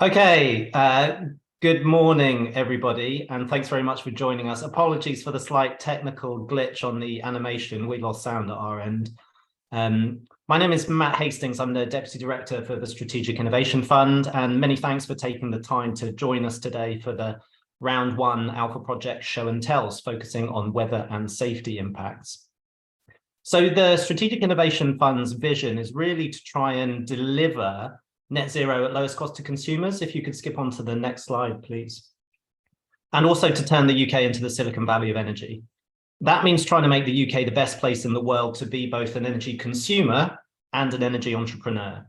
Okay, good morning, everybody, and thanks very much for joining us. Apologies for the slight technical glitch on the animation. We lost sound at our end. My name is Matt Hastings. I'm the Deputy Director for the Strategic Innovation Fund, and many thanks for taking the time to join us today for the Round 1 Alpha Project Show and Tells, focusing on weather and safety impacts. So the Strategic Innovation Fund's vision is really to try and deliver net zero at lowest cost to consumers. If you could skip on to the next slide, please. And also to turn the UK into the Silicon Valley of energy. That means trying to make the UK the best place in the world to be both an energy consumer and an energy entrepreneur.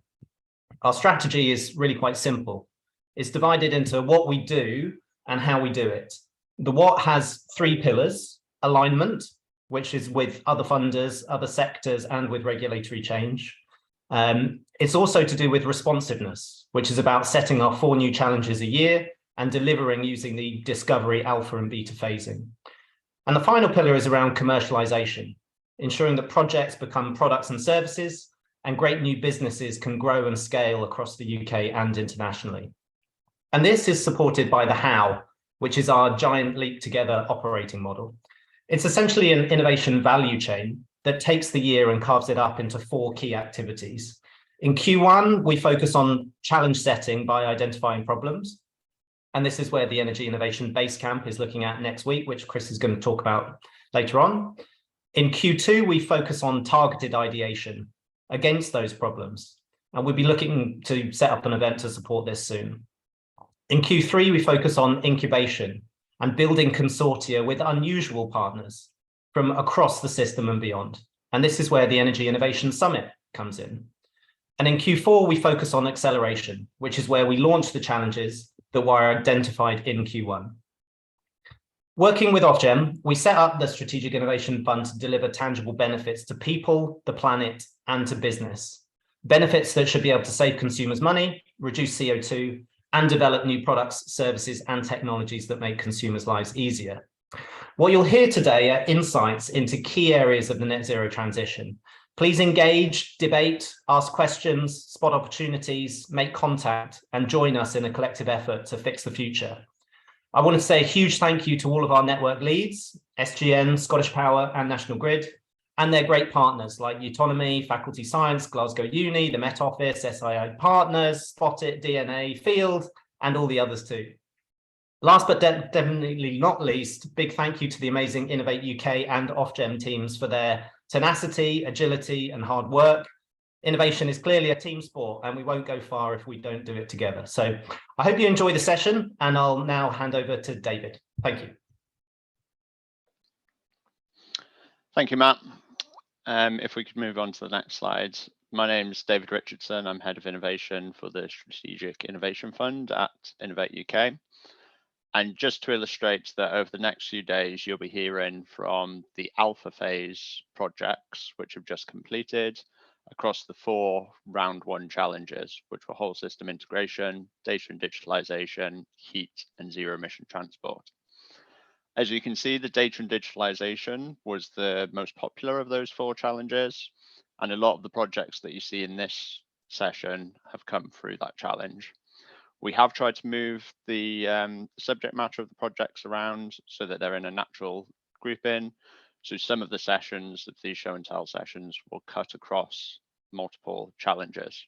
Our strategy is really quite simple. It's divided into what we do and how we do it. The what has 3 pillars: alignment, which is with other funders, other sectors, and with regulatory change. It's also to do with responsiveness, which is about setting our 4 new challenges a year and delivering using the discovery, alpha and beta phasing. And the final pillar is around commercialization, ensuring that projects become products and services and great new businesses can grow and scale across the UK and internationally. And this is supported by the how, which is our giant leap together operating model. It's essentially an innovation value chain that takes the year and carves it up into 4 key activities. In Q1, we focus on challenge setting by identifying problems. And this is where the Energy Innovation Basecamp is looking at next week, which Chris is going to talk about later on. In Q2, we focus on targeted ideation against those problems. And we'll be looking to set up an event to support this soon. In Q3, we focus on incubation and building consortia with unusual partners from across the system and beyond. And this is where the Energy Innovation Summit comes in. And in Q4, we focus on acceleration, which is where we launch the challenges that were identified in Q1. Working with Ofgem, we set up the Strategic Innovation Fund to deliver tangible benefits to people, the planet, and to business. Benefits that should be able to save consumers money, reduce CO2, and develop new products, services, and technologies that make consumers' lives easier. What you'll hear today are insights into key areas of the net zero transition. Please engage, debate, ask questions, spot opportunities, make contact, and join us in a collective effort to fix the future. I want to say a huge thank you to all of our network leads, SGN, Scottish Power, and National Grid, and their great partners like Autonomy, Faculty Science, Glasgow Uni, the Met Office, SII Partners, Spot It, DNA, Field, and all the others too. Last but definitely not least, big thank you to the amazing Innovate UK and Ofgem teams for their tenacity, agility, and hard work. Innovation is clearly a team sport, and we won't go far if we don't do it together. So I hope you enjoy the session, and I'll now hand over to David. Thank you. Thank you, Matt. If we could move on to the next slide. My name is David Richardson. I'm Head of Innovation for the Strategic Innovation Fund at Innovate UK. And just to illustrate that over the next few days, you'll be hearing from the alpha phase projects, which have just completed, across the 4 round 1 challenges, which were whole system integration, data and digitalisation, heat, and zero emission transport. As you can see, the data and digitalisation was the most popular of those 4 challenges, and a lot of the projects that you see in this session have come through that challenge. We have tried to move the subject matter of the projects around so that they're in a natural grouping. So some of the sessions of these show and tell sessions will cut across multiple challenges.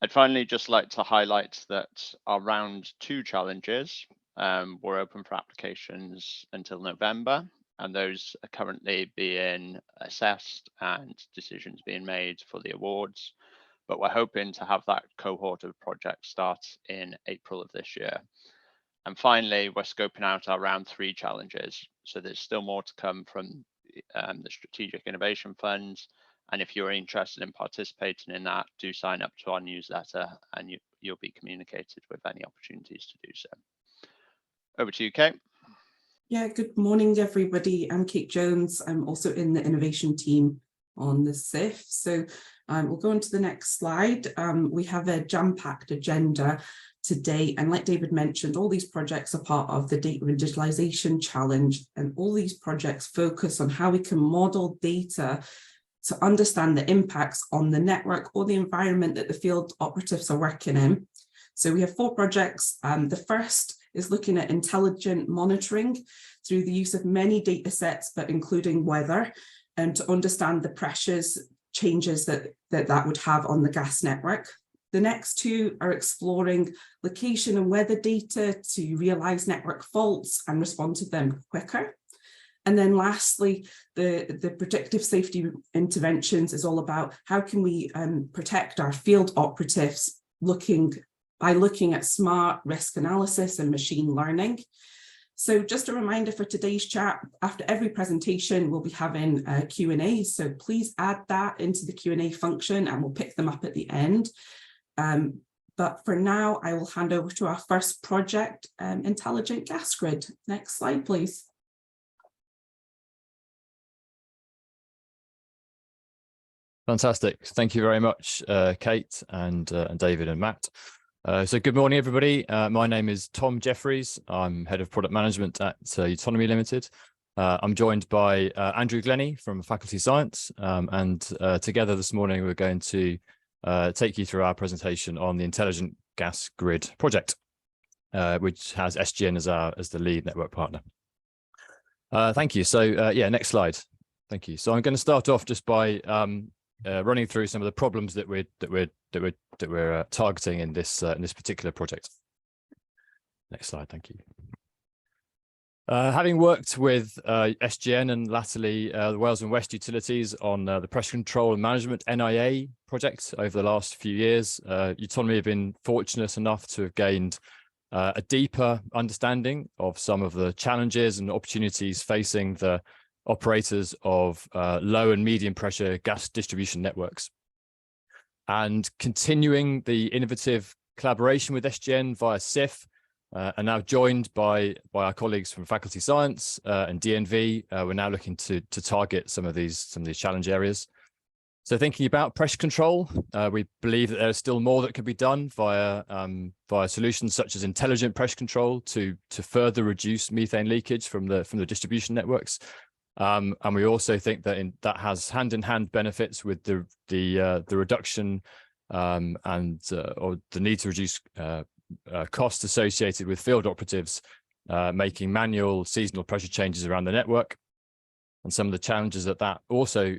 I'd finally just like to highlight that our round 2 challenges were open for applications until November, and those are currently being assessed and decisions being made for the awards. But we're hoping to have that cohort of projects start in April of this year. And finally, we're scoping out our round 3 challenges. So there's still more to come from the Strategic Innovation Fund. And if you're interested in participating in that, do sign up to our newsletter and you'll be communicated with any opportunities to do so. Over to you, Kate. Yeah, good morning, everybody. I'm Kate Jones. I'm also in the innovation team on the SIF. So we'll go on to the next slide. We have a jam-packed agenda today, and like David mentioned, all these projects are part of the Data and Digitalisation Challenge, and all these projects focus on how we can model data to understand the impacts on the network or the environment that the field operatives are working in, So we have 4 projects. The first is looking at intelligent monitoring through the use of many data sets, but including weather, and to understand the pressures changes that would have on the gas network. The next 2 are exploring location and weather data to realise network faults and respond to them quicker. And then lastly, the predictive safety interventions is all about how can we protect our field operatives by looking at smart risk analysis and machine learning. So just a reminder for today's chat, after every presentation, we'll be having a Q&A. So please add that into the Q&A function and we'll pick them up at the end. But for now, I will hand over to our first project, Intelligent Gas Grid. Next slide, please. Fantastic. Thank you very much, Kate and David and Matt. So good morning, everybody. My name is Tom Jeffries. I'm Head of Product Management at Autonomy Limited. I'm joined by Andrew Glennie from Faculty Science, and together this morning we're going to take you through our presentation on the Intelligent Gas Grid project, which has SGN as the lead network partner. Thank you. So yeah, next slide. Thank you. So I'm going to start off just by running through some of the problems that we're targeting in this particular project. Next slide, thank you. Having worked with SGN and latterly the Wales and West Utilities on the Pressure Control and Management NIA project over the last few years, Autonomy have been fortunate enough to have gained a deeper understanding of some of the challenges and opportunities facing the operators of low and medium pressure gas distribution networks. And continuing the innovative collaboration with SGN via SIF, and now joined by our colleagues from Faculty Science and DNV, we're now looking to target some of these challenge areas. So thinking about pressure control, we believe that there's still more that can be done via solutions such as intelligent pressure control to further reduce methane leakage from the distribution networks. And we also think that that has hand-in-hand benefits with the reduction or the need to reduce costs associated with field operatives making manual seasonal pressure changes around the network, and some of the challenges that also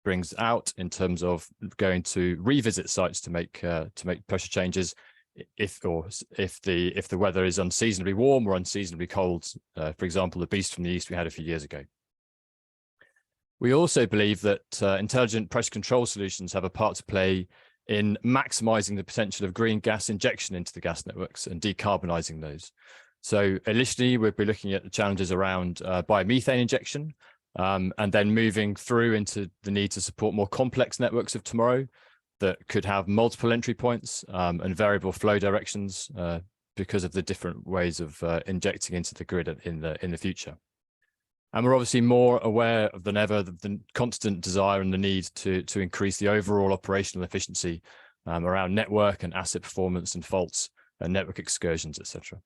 brings out in terms of going to revisit sites to make pressure changes if the weather is unseasonably warm or unseasonably cold. For example, the beast from the east we had a few years ago. We also believe that intelligent pressure control solutions have a part to play in maximising the potential of green gas injection into the gas networks and decarbonising those. So initially, we'll be looking at the challenges around biomethane injection, and then moving through into the need to support more complex networks of tomorrow that could have multiple entry points and variable flow directions because of the different ways of injecting into the grid in the future. And we're obviously more aware than ever of the constant desire and the need to increase the overall operational efficiency around network and asset performance and faults and network excursions, etc.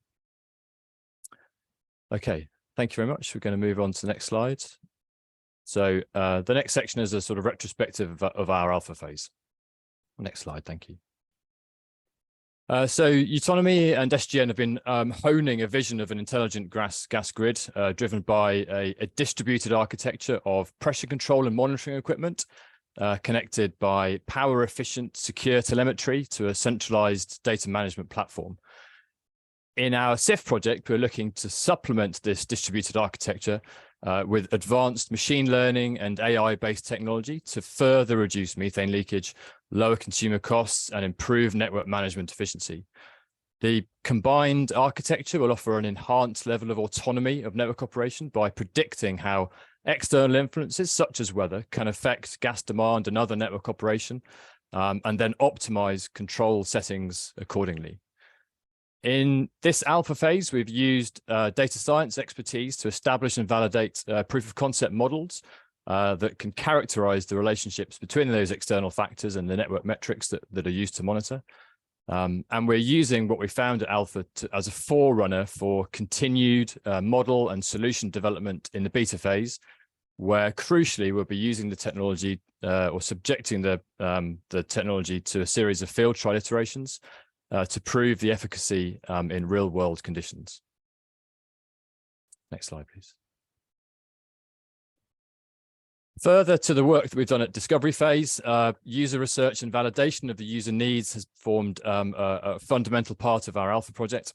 Okay, thank you very much. We're going to move on to the next slide. So the next section is a sort of retrospective of our alpha phase. Next slide, thank you. So Autonomy and SGN have been honing a vision of an intelligent gas grid driven by a distributed architecture of pressure control and monitoring equipment connected by power efficient, secure telemetry to a centralized data management platform. In our SIF project, we're looking to supplement this distributed architecture with advanced machine learning and AI-based technology to further reduce methane leakage, lower consumer costs, and improve network management efficiency. The combined architecture will offer an enhanced level of autonomy of network operation by predicting how external influences such as weather can affect gas demand and other network operation, and then optimize control settings accordingly. In this alpha phase, we've used data science expertise to establish and validate proof of concept models that can characterize the relationships between those external factors and the network metrics that are used to monitor. And we're using what we found at alpha as a forerunner for continued model and solution development in the beta phase, where crucially we'll be using the technology or subjecting the technology to a series of field trial iterations to prove the efficacy in real world conditions. Next slide, please. Further to the work that we've done at discovery phase, user research and validation of the user needs has formed a fundamental part of our Alpha project.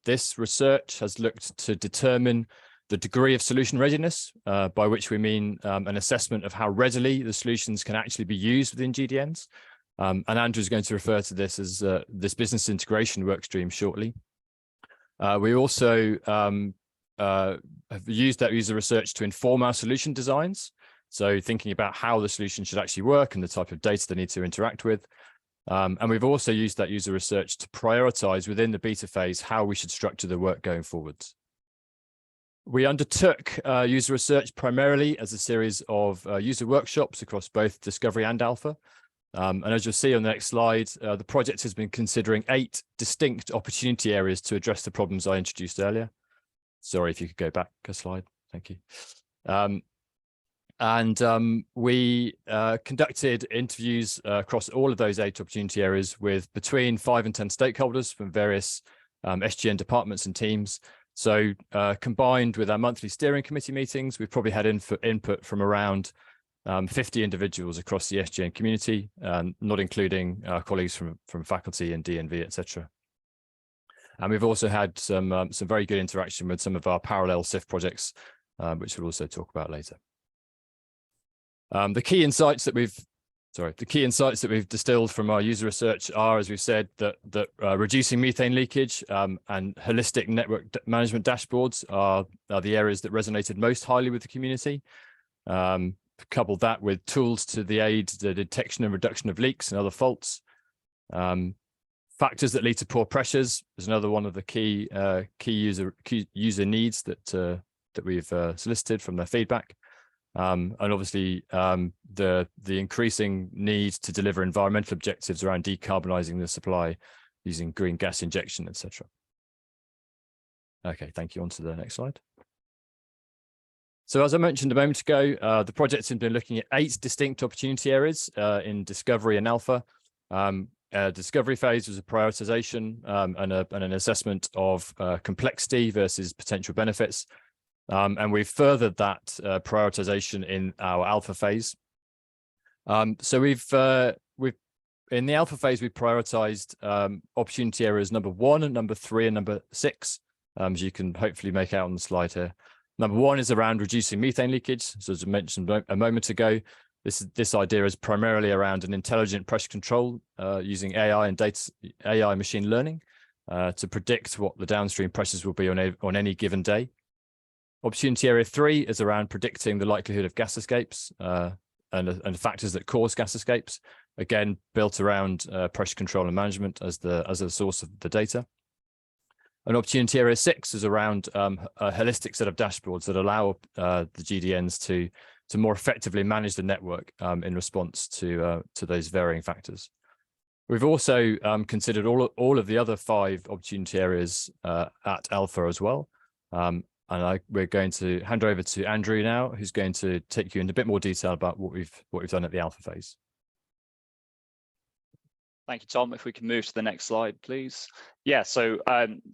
This research has looked to determine the degree of solution readiness, by which we mean an assessment of how readily the solutions can actually be used within GDNs. And Andrew is going to refer to this as this business integration workstream shortly. We also have used that user research to inform our solution designs. So thinking about how the solution should actually work and the type of data they need to interact with. And we've also used that user research to prioritize within the beta phase how we should structure the work going forwards. We undertook user research primarily as a series of user workshops across both discovery and alpha. And as you'll see on the next slide, the project has been considering 8 distinct opportunity areas to address the problems I introduced earlier. Sorry, if you could go back a slide. Thank you. We conducted interviews across all of those 8 opportunity areas with between 5 and 10 stakeholders from various SGN departments and teams. So combined with our monthly steering committee meetings, we've probably had input from around 50 individuals across the SGN community, not including our colleagues from faculty and DNV, etc. And we've also had some very good interaction with some of our parallel SIF projects, which we'll also talk about later. The key insights that we've distilled from our user research are, as we've said, that reducing methane leakage and holistic network management dashboards are the areas that resonated most highly with the community. Coupled that with tools to aid the detection and reduction of leaks and other faults. Factors that lead to poor pressures is another one of the key user needs that we've solicited from their feedback. And obviously the increasing need to deliver environmental objectives around decarbonising the supply using green gas injection, etc. Okay, thank you. On to the next slide. So as I mentioned a moment ago, the project has been looking at 8 distinct opportunity areas in discovery and alpha. Discovery phase was a prioritization and an assessment of complexity versus potential benefits. And we've furthered that prioritization in our alpha phase. So we've in the alpha phase, we prioritized opportunity areas number 1 and number 3 and number 6, as you can hopefully make out on the slide here. Number 1 is around reducing methane leakage. So as I mentioned a moment ago, this idea is primarily around an intelligent pressure control using AI and AI machine learning to predict what the downstream pressures will be on any given day. Opportunity area 3 is around predicting the likelihood of gas escapes and factors that cause gas escapes, again built around pressure control and management as a source of the data. And opportunity area 6 is around a holistic set of dashboards that allow the GDNs to more effectively manage the network in response to those varying factors. We've also considered all of the other 5 opportunity areas at Alpha as well. And we're going to hand over to Andrew now, who's going to take you into a bit more detail about what we've done at the Alpha phase. Thank you, Tom. If we can move to the next slide, please. Yeah, so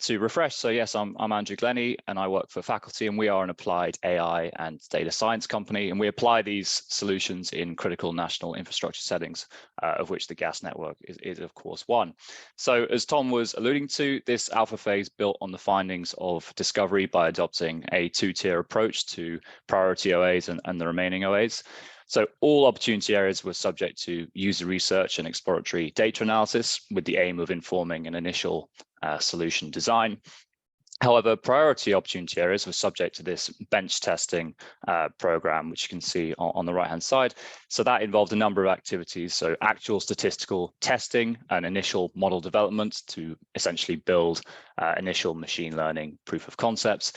to refresh, so yes, I'm Andrew Glennie and I work for faculty, and we are an applied AI and data science company, and we apply these solutions in critical national infrastructure settings, of which the gas network is of course one. So as Tom was alluding to, this alpha phase built on the findings of discovery by adopting a 2-tier approach to priority OAs and the remaining OAs. So all opportunity areas were subject to user research and exploratory data analysis with the aim of informing an initial solution design. However, priority opportunity areas were subject to this bench testing program, which you can see on the right-hand side. So that involved a number of activities, so actual statistical testing and initial model development to essentially build initial machine learning proof of concepts.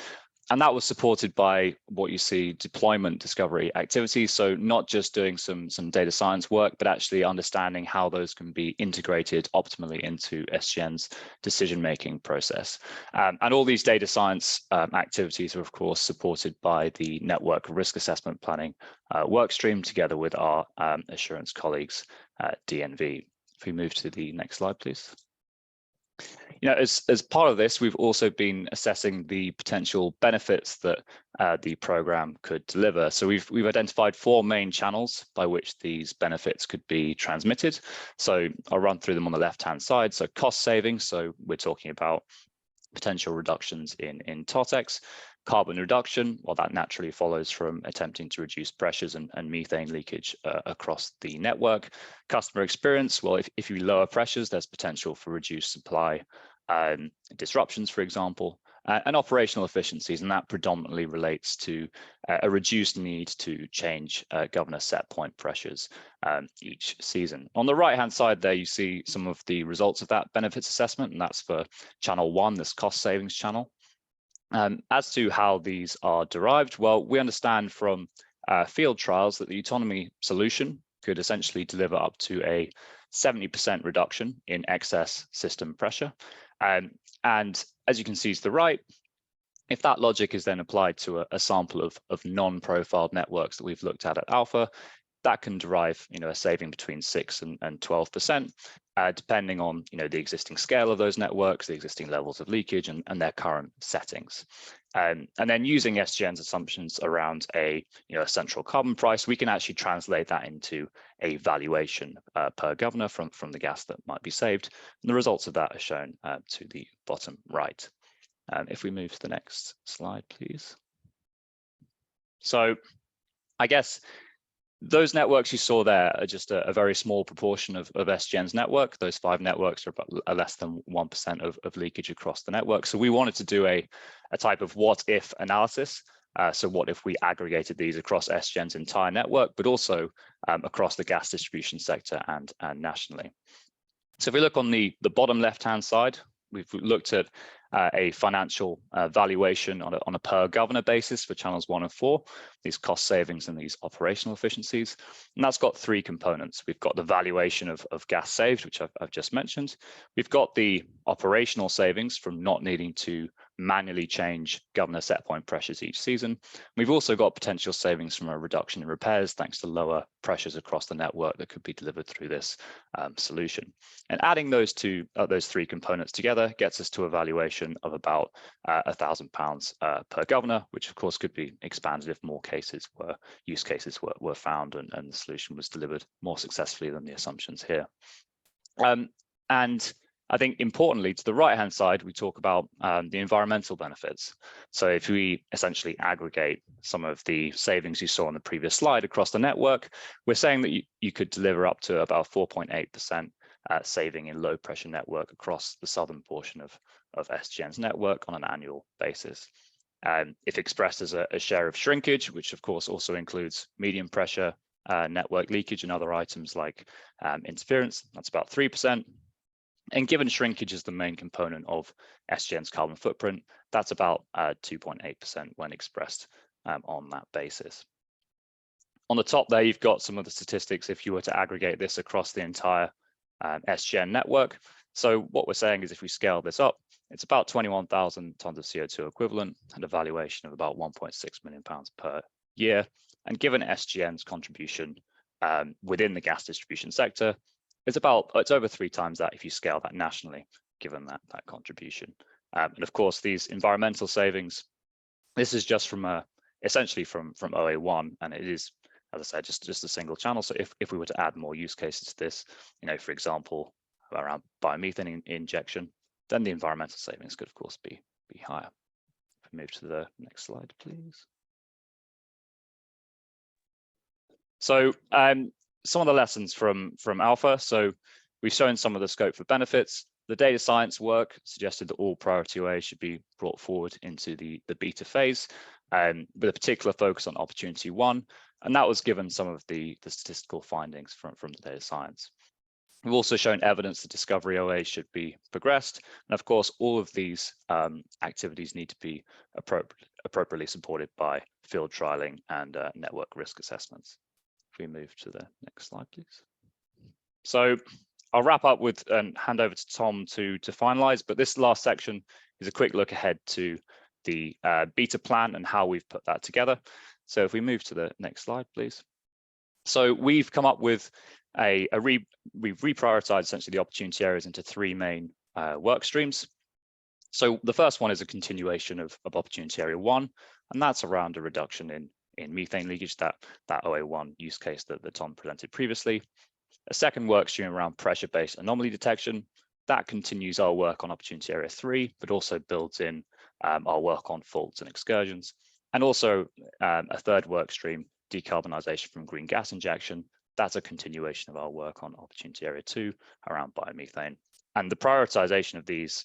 And that was supported by what you see deployment discovery activities. So not just doing some data science work, but actually understanding how those can be integrated optimally into SGN's decision-making process. And all these data science activities are, of course, supported by the network risk assessment planning work stream together with our assurance colleagues at DNV. If we move to the next slide, please. As part of this, we've also been assessing the potential benefits that the program could deliver. So we've identified 4 main channels by which these benefits could be transmitted. So I'll run through them on the left-hand side. So cost savings. So we're talking about potential reductions in TOTEX. Carbon reduction, well, that naturally follows from attempting to reduce pressures and methane leakage across the network. Customer experience, well, if you lower pressures, there's potential for reduced supply disruptions, for example, and operational efficiencies, and that predominantly relates to a reduced need to change governor set point pressures each season. On the right-hand side there, you see some of the results of that benefits assessment, and that's for channel 1, this cost savings channel. As to how these are derived, well, we understand from field trials that the autonomy solution could essentially deliver up to a 70% reduction in excess system pressure. And as you can see to the right, if that logic is then applied to a sample of non-profiled networks that we've looked at Alpha, that can derive a saving between 6 and 12%, depending on the existing scale of those networks, the existing levels of leakage, and their current settings. And then using SGN's assumptions around a central carbon price, we can actually translate that into a valuation per governor from the gas that might be saved. And the results of that are shown to the bottom right. If we move to the next slide, please. So I guess those networks you saw there are just a very small proportion of SGN's network. Those 5 networks are less than 1% of leakage across the network. So we wanted to do a type of what if analysis. So what if we aggregated these across SGN's entire network, but also across the gas distribution sector and nationally. So if we look on the bottom left-hand side, we've looked at a financial valuation on a per governor basis for channels 1 and 4, these cost savings and these operational efficiencies. And that's got 3 components. We've got the valuation of gas saved, which I've just mentioned. We've got the operational savings from not needing to manually change governor set point pressures each season. We've also got potential savings from a reduction in repairs thanks to lower pressures across the network that could be delivered through this solution. And adding those 3 components together gets us to a valuation of about £1,000 per governor, which of course could be expanded if more use cases were found and the solution was delivered more successfully than the assumptions here. And I think importantly, to the right-hand side, we talk about the environmental benefits. So if we essentially aggregate some of the savings you saw on the previous slide across the network, we're saying that you could deliver up to about 4.8% saving in low pressure network across the southern portion of SGN's network on an annual basis. If expressed as a share of shrinkage, which of course also includes medium pressure network leakage and other items like interference, that's about 3%. And given shrinkage is the main component of SGN's carbon footprint, that's about 2.8% when expressed on that basis. On the top there, you've got some of the statistics if you were to aggregate this across the entire SGN network. So what we're saying is if we scale this up, it's about 21,000 tons of CO2 equivalent and a valuation of about £1.6 million per year. And given SGN's contribution within the gas distribution sector, it's over 3 times that if you scale that nationally, given that contribution. And of course, these environmental savings, this is just from essentially from OA1, and it is, as I said, just a single channel. So if we were to add more use cases to this, for example, around biomethane injection, then the environmental savings could of course be higher. If we move to the next slide, please. So some of the lessons from Alpha. So we've shown some of the scope for benefits. The data science work suggested that all priority OA should be brought forward into the beta phase, with a particular focus on opportunity 1. And that was given some of the statistical findings from the data science. We've also shown evidence that discovery OA should be progressed. And of course, all of these activities need to be appropriately supported by field trialing and network risk assessments. If we move to the next slide, please. So I'll wrap up with and hand over to Tom to finalize, but this last section is a quick look ahead to the beta plan and how we've put that together. So if we move to the next slide, please. So we've come up with we've reprioritized essentially the opportunity areas into 3 main work streams. So the first one is a continuation of opportunity area 1, and that's around a reduction in methane leakage, that OA1 use case that Tom presented previously. A second work stream around pressure-based anomaly detection. That continues our work on opportunity area 3, but also builds in our work on faults and excursions. And also a third work stream, decarbonisation from green gas injection. That's a continuation of our work on opportunity area 2 around biomethane. And the prioritisation of these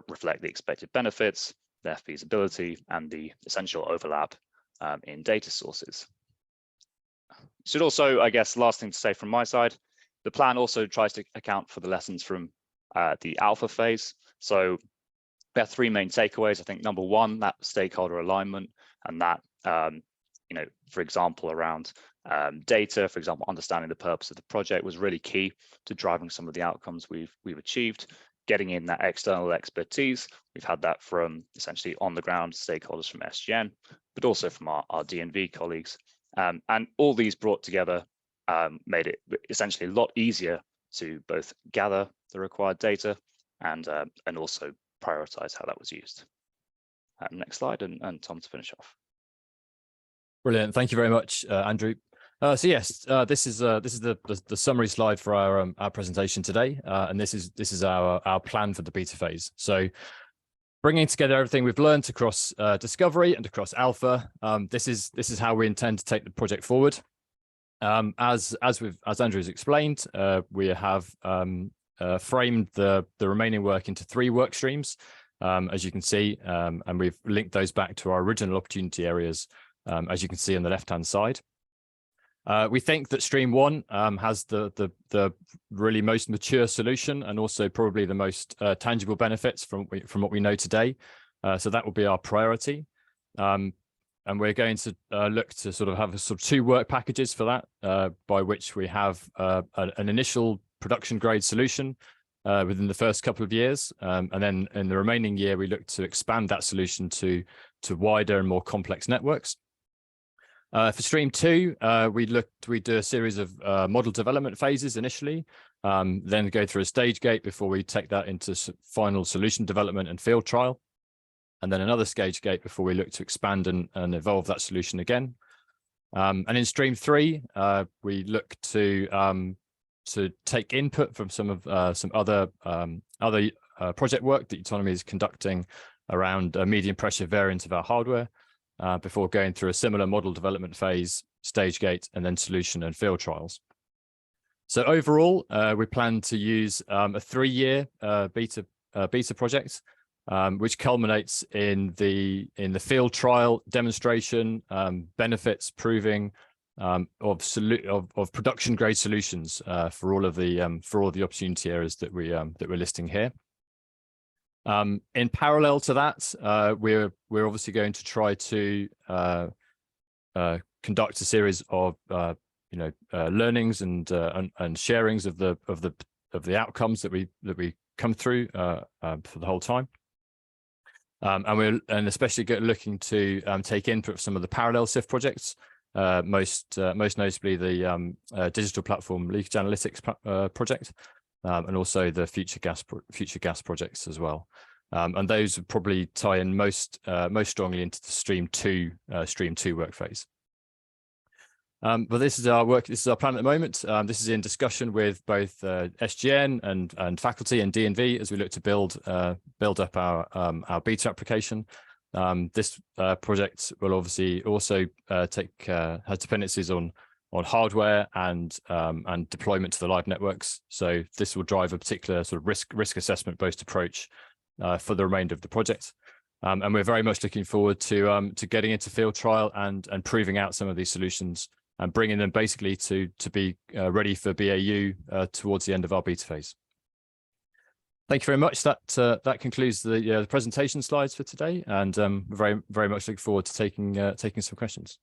reflect the expected benefits, their feasibility, and the essential overlap in data sources. Should also, I guess, last thing to say from my side, the plan also tries to account for the lessons from the alpha phase. So we have 3 main takeaways. I think number 1, that stakeholder alignment, and that, for example, around data, for example, understanding the purpose of the project was really key to driving some of the outcomes we've achieved. Getting in that external expertise, we've had that from essentially on the ground stakeholders from SGN, but also from our DNV colleagues. And all these brought together made it essentially a lot easier to both gather the required data and also prioritize how that was used. Next slide, and Tom to finish off. Brilliant. Thank you very much, Andrew. So yes, this is the summary slide for our presentation today, and this is our plan for the beta phase. So bringing together everything we've learned across discovery and across alpha, this is how we intend to take the project forward. As Andrew has explained, we have framed the remaining work into 3 work streams, as you can see, and we've linked those back to our original opportunity areas, as you can see on the left-hand side. We think that stream 1 has the really most mature solution and also probably the most tangible benefits from what we know today. So that will be our priority. And we're going to look to sort of have 2 work packages for that, by which we have an initial production grade solution within the first couple of years. And then in the remaining year, we look to expand that solution to wider and more complex networks. For stream 2, we do a series of model development phases initially, then go through a stage gate before we take that into final solution development and field trial, and then another stage gate before we look to expand and evolve that solution again. And in stream 3, we look to take input from some other project work that Autonomy is conducting around a medium pressure variant of our hardware, before going through a similar model development phase, stage gate, and then solution and field trials. So overall, we plan to use a 3-year beta project, which culminates in the field trial demonstration, benefits proving of production grade solutions for all of the opportunity areas that we're listing here. In parallel to that, we're obviously going to try to conduct a series of learnings and sharings of the outcomes that we come through for the whole time. And especially looking to take input from some of the parallel SIF projects, most notably the digital platform leakage analytics project. And also the future gas projects as well, and those would probably tie in most strongly into the stream 2 work phase. But this is our work. This is our plan at the moment. This is in discussion with both SGN and faculty and DNV as we look to build up our beta application. This project will obviously also has dependencies on hardware and deployment to the live networks. So this will drive a particular sort of risk assessment based approach for the remainder of the project. And we're very much looking forward to getting into field trial and proving out some of these solutions and bringing them basically to be ready for BAU towards the end of our beta phase. Thank you very much. That concludes the presentation slides for today, and very, very much look forward to taking some questions.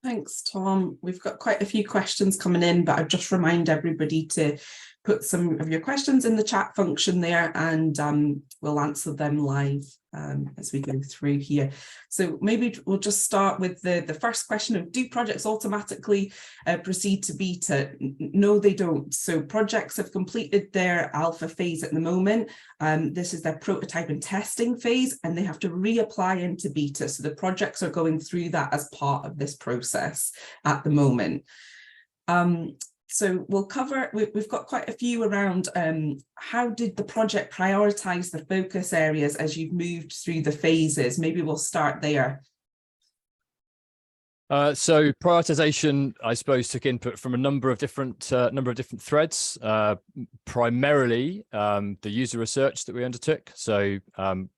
Thanks, Tom. We've got quite a few questions coming in, but I'll just remind everybody to put some of your questions in the chat function there, and we'll answer them live as we go through here. So maybe we'll just start with the first question of, do projects automatically proceed to beta? No, they don't. So projects have completed their alpha phase at the moment. This is their prototype and testing phase, and they have to reapply into beta. So the projects are going through that as part of this process at the moment. So we'll cover, we've got quite a few around how did the project prioritize the focus areas as you've moved through the phases? Maybe we'll start there. So prioritization, I suppose, took input from a number of different threads. Primarily, the user research that we undertook. So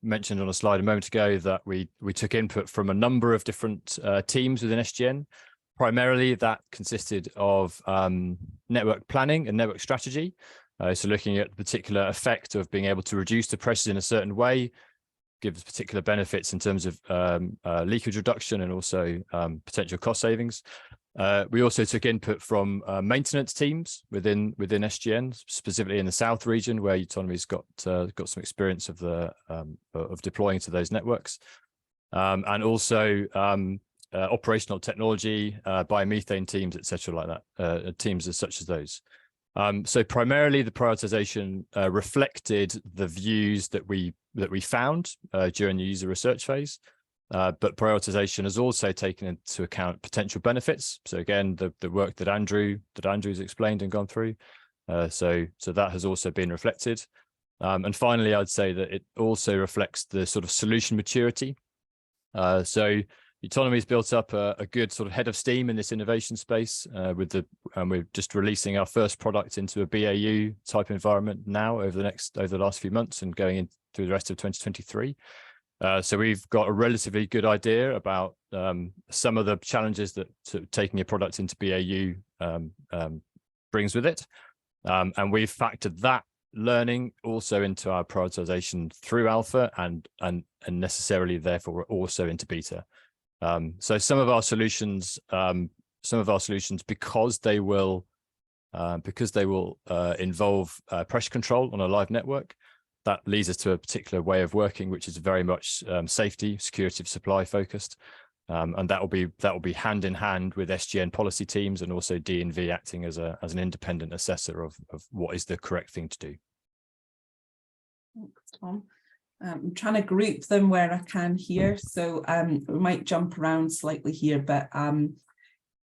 mentioned on a slide a moment ago that we took input from a number of different teams within SGN. Primarily, that consisted of network planning and network strategy. So looking at the particular effect of being able to reduce the pressures in a certain way, gives particular benefits in terms of leakage reduction and also potential cost savings. We also took input from maintenance teams within SGN, specifically in the South region, where Autonomy's got some experience of deploying to those networks, and also operational technology, biomethane teams, etc., like that, teams such as those. So primarily, the prioritization reflected the views that we found during the user research phase, but prioritization has also taken into account potential benefits. So again, the work that Andrew's explained and gone through. So that has also been reflected. And finally, I'd say that it also reflects the sort of solution maturity. So Autonomy's built up a good sort of head of steam in this innovation space we're just releasing our first product into a BAU type environment now over the last few months and going in through the rest of 2023. So we've got a relatively good idea about some of the challenges that taking a product into BAU brings with it. And we've factored that learning also into our prioritization through alpha and necessarily therefore also into beta. So some of our solutions, because they will involve pressure control on a live network, that leads us to a particular way of working, which is very much safety, security of supply focused, and that will be hand in hand with SGN policy teams and also D&V acting as an independent assessor of what is the correct thing to do. Thanks, Tom. I'm trying to group them where I can here, so we might jump around slightly here, but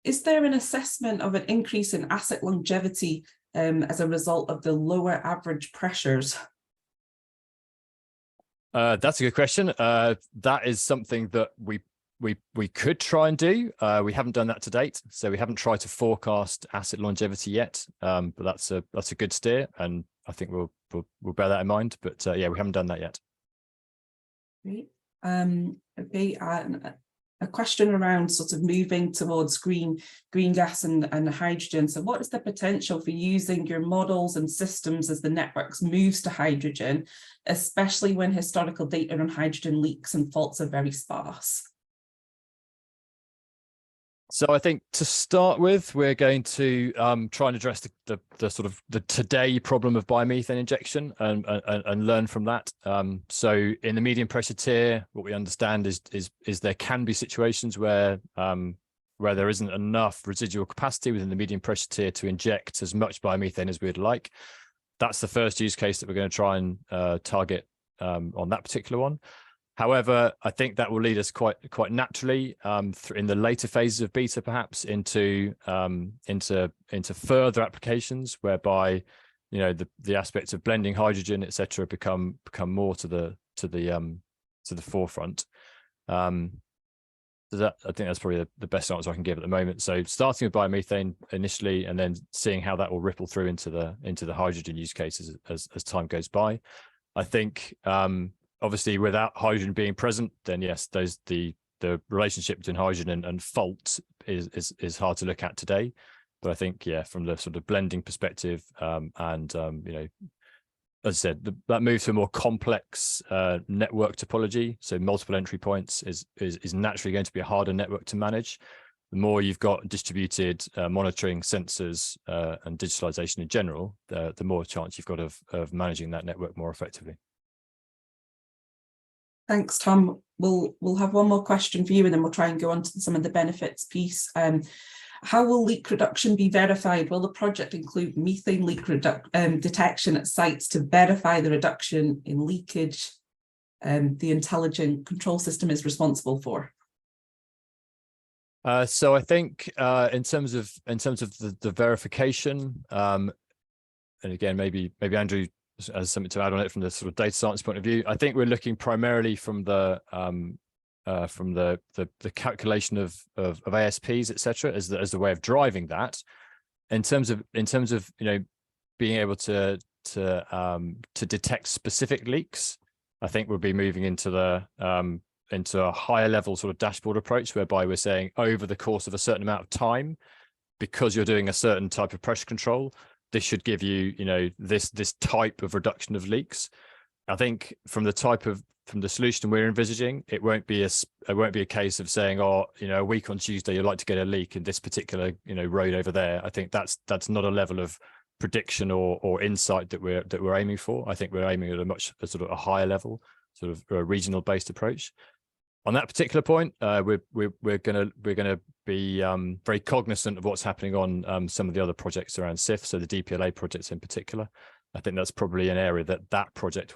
is there an assessment of an increase in asset longevity as a result of the lower average pressures? That's a good question. That is something that we could try and do. We haven't done that to date, so we haven't tried to forecast asset longevity yet. But that's a good steer, and I think we'll bear that in mind. But yeah, we haven't done that yet. Great. Okay. A question around sort of moving towards green gas and hydrogen. So what is the potential for using your models and systems as the networks moves to hydrogen, especially when historical data on hydrogen leaks and faults are very sparse? So I think to start with, we're going to try and address the sort of the today problem of biomethane injection and learn from that. So in the medium pressure tier, what we understand is there can be situations where there isn't enough residual capacity within the medium pressure tier to inject as much biomethane as we'd like. That's the first use case that we're going to try and target on that particular one. However, I think that will lead us quite naturally in the later phases of beta, perhaps into further applications whereby the aspects of blending hydrogen, etc., become more to the forefront. So I think that's probably the best answer I can give at the moment. So starting with biomethane initially, and then seeing how that will ripple through into the hydrogen use cases as time goes by. I think. Obviously, without hydrogen being present, then yes, the relationship between hydrogen and fault is hard to look at today. But I think, yeah, from the sort of blending perspective, as I said, that move to a more complex network topology, so multiple entry points, is naturally going to be a harder network to manage. The more you've got distributed monitoring, sensors, and digitalization in general, the more chance you've got of managing that network more effectively. Thanks, Tom. We'll have one more question for you, and then we'll try and go on to some of the benefits piece. How will leak reduction be verified? Will the project include methane leak detection at sites to verify the reduction in leakage the intelligent control system is responsible for? So I think in terms of the verification, and again, maybe Andrew has something to add on it from the sort of data science point of view. I think we're looking primarily from the calculation of ASPs, etc., as the way of driving that. In terms of being able to detect specific leaks, I think we'll be moving into a higher level sort of dashboard approach, whereby we're saying over the course of a certain amount of time, because you're doing a certain type of pressure control, this should give you, this type of reduction of leaks. I think from the solution we're envisaging, it won't be a case of saying, oh, a week on Tuesday you'd like to get a leak in this particular road over there. I think that's not a level of prediction or insight that we're aiming for. I think we're aiming at a sort of a higher level, sort of a regional based approach. On that particular point, we're gonna be very cognizant of what's happening on some of the other projects around SIF, so the DPLA projects in particular. I think that's probably an area that project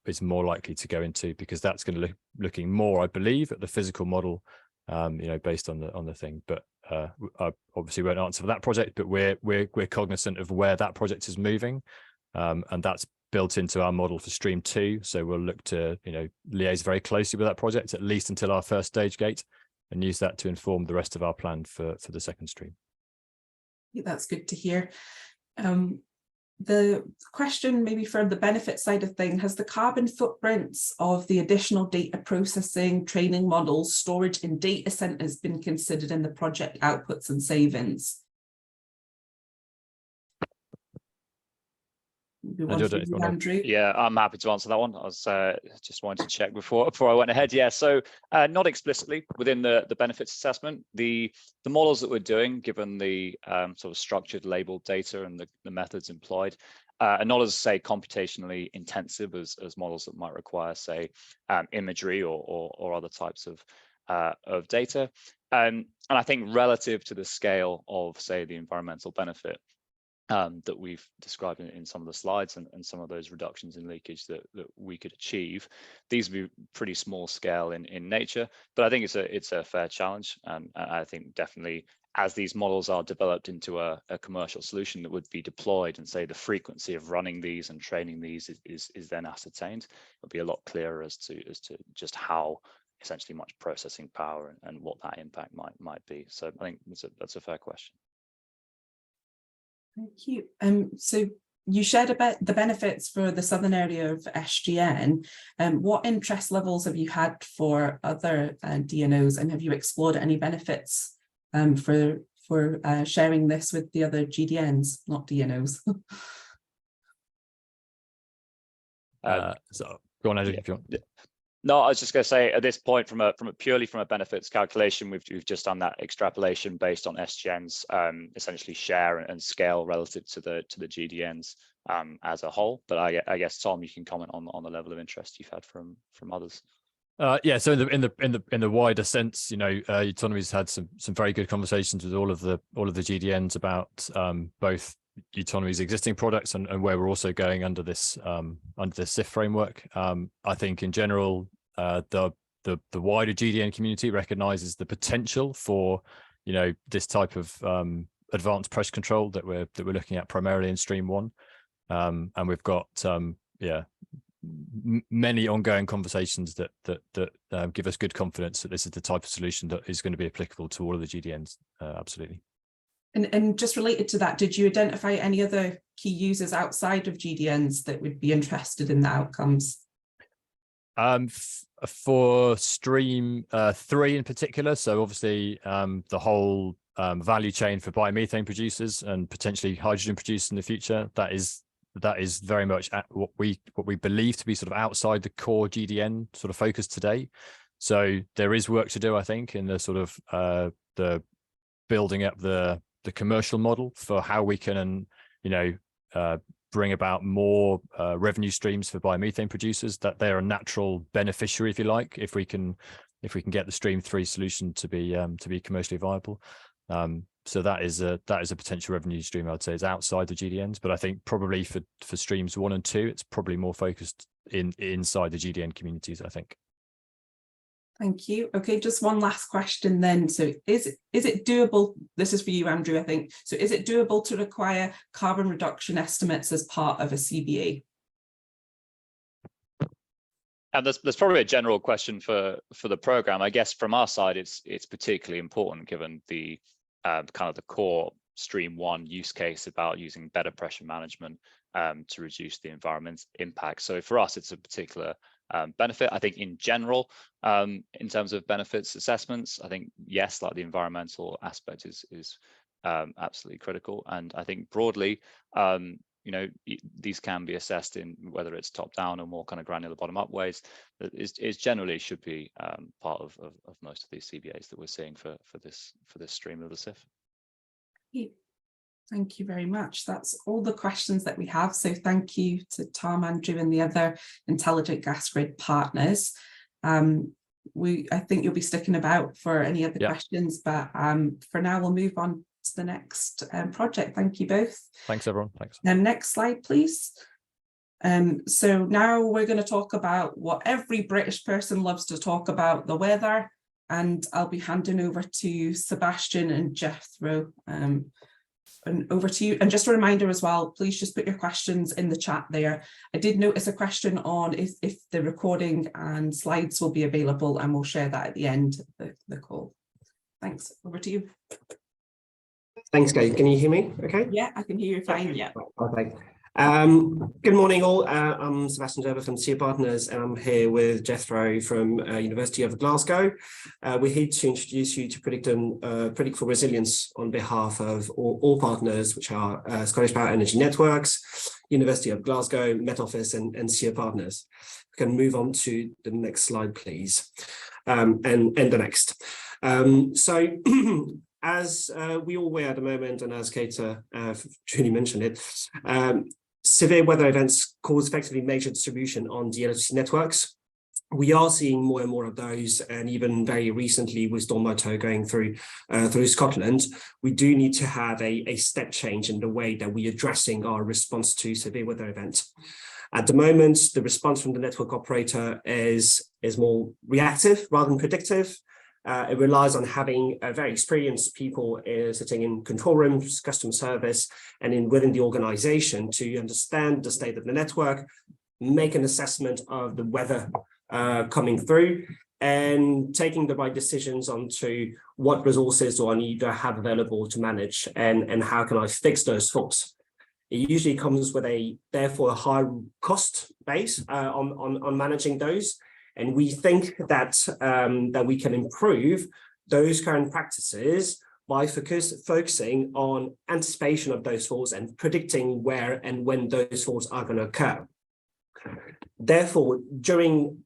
is more likely to go into, because that's going to looking more, I believe, at the physical model, based on the thing. But I obviously won't answer for that project, but we're cognizant of where that project is moving, and that's built into our model for stream 2. So we'll look to liaise very closely with that project, at least until our first stage gate, and use that to inform the rest of our plan for the second stream. That's good to hear. The question maybe from the benefit side of things, has the carbon footprints of the additional data processing, training models, storage in data centers been considered in the project outputs and savings? Andrew? Yeah, I'm happy to answer that one. I was just wanting to check before I went ahead. Yeah, so not explicitly within the benefits assessment. The models that we're doing, given the sort of structured labeled data and the methods employed, are not as, say, computationally intensive as models that might require, say, imagery or other types of data. And I think relative to the scale of, say, the environmental benefit that we've described in some of the slides, and some of those reductions in leakage that we could achieve, these would be pretty small scale in nature, but I think it's a fair challenge. And I think definitely as these models are developed into a commercial solution that would be deployed, and say the frequency of running these and training these is then ascertained, it'll be a lot clearer as to just how essentially much processing power and what that impact might be. So I think that's a fair question. Thank you. So you shared about the benefits for the southern area of SGN. What interest levels have you had for other DNOs, and have you explored any benefits for sharing this with the other GDNs, not DNOs? So go on, Andrew, if you want. No, I was just going to say, at this point, purely from a benefits calculation, we've just done that extrapolation based on SGN's essentially share and scale relative to the GDNs as a whole. But I guess, Tom, you can comment on the level of interest you've had from others. Yeah, so in the wider sense, Autonomy's had some very good conversations with all of the GDNs about both Autonomy's existing products and where we're also going under this SIF framework. I think in general, the wider GDN community recognizes the potential for this type of advanced pressure control that we're looking at primarily in stream 1, and we've got many ongoing conversations that give us good confidence that this is the type of solution that is going to be applicable to all of the GDNs. Absolutely. And just related to that, did you identify any other key users outside of GDNs that would be interested in the outcomes? For stream 3 in particular, so obviously the whole value chain for biomethane producers and potentially hydrogen producers in the future, that is very much at what we believe to be sort of outside the core GDN sort of focus today. So there is work to do, I think, in the sort of the building up the commercial model for how we can bring about more revenue streams for biomethane producers, that they're a natural beneficiary, if you like, if we can get the Stream 3 solution to be commercially viable. So that is a potential revenue stream, I'd say, is outside the GDNs, but I think probably for streams 1 and 2, it's probably more focused inside the GDN communities, I think. Thank you. Okay, just one last question then. So is it doable, this is for you, Andrew, I think. So is it doable to require carbon reduction estimates as part of a CBA? And there's probably a general question for the program. I guess from our side, it's particularly important given the kind of the core Stream 1 use case about using better pressure management to reduce the environment's impact. So for us, it's a particular benefit. I think in general, in terms of benefits assessments, I think yes, like the environmental aspect is absolutely critical. And I think broadly, you know, these can be assessed in whether it's top down or more kind of granular bottom up ways. That is generally should be part of most of these CBAs that we're seeing for this stream of the SIF. Thank you very much. That's all the questions that we have. So thank you to Tom, Andrew, and the other Intelligent Gas Grid partners. I think you'll be sticking about for any other questions, but for now we'll move on to the next project. Thank you both. Thanks, everyone. Thanks. Next slide, please. So now we're going to talk about what every British person loves to talk about, the weather, and I'll be handing over to Sebastian and Jethro. And over to you. And just a reminder as well, please just put your questions in the chat there. I did notice a question on if the recording and slides will be available, and we'll share that at the end of the call. Thanks. Over to you. Thanks, Kate. Can you hear me okay? Yeah, I can hear you fine. Yeah. Okay. Good morning, all. I'm Sebastian Gerber from SIF Partners, and I'm here with Jethro from University of Glasgow. We're here to introduce you to Predict for Resilience on behalf of all partners, which are Scottish Power Energy Networks, University of Glasgow, Met Office, and SIF Partners. We can move on to the next slide, please, and the next. As we all aware at the moment, and as Kate truly mentioned it, severe weather events cause effectively major distribution on the electricity networks. We are seeing more and more of those, and even very recently with Storm Moto going through Scotland, we do need to have a step change in the way that we're addressing our response to severe weather events. At the moment, the response from the network operator is more reactive rather than predictive. It relies on having very experienced people sitting in control rooms, customer service, and within the organization to understand the state of the network, make an assessment of the weather coming through, and taking the right decisions onto what resources do I need to have available to manage, and how can I fix those faults. It usually comes with therefore a high cost base on managing those. And we think that we can improve those current practices by focusing on anticipation of those faults and predicting where and when those faults are going to occur. Therefore, during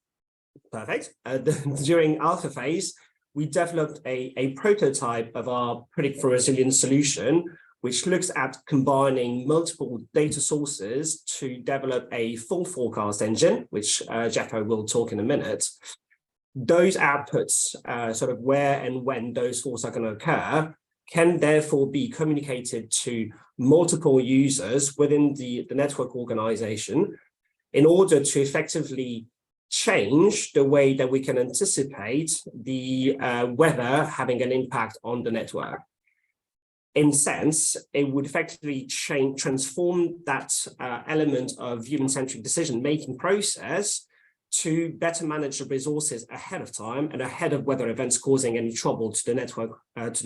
alpha phase, we developed a prototype of our Predict for Resilience solution, which looks at combining multiple data sources to develop a full forecast engine, which Jethro will talk in a minute. Those outputs, sort of where and when those faults are going to occur, can therefore be communicated to multiple users within the network organization in order to effectively change the way that we can anticipate the weather having an impact on the network. In sense, it would effectively transform that element of human-centric decision-making process to better manage the resources ahead of time and ahead of weather events causing any trouble to the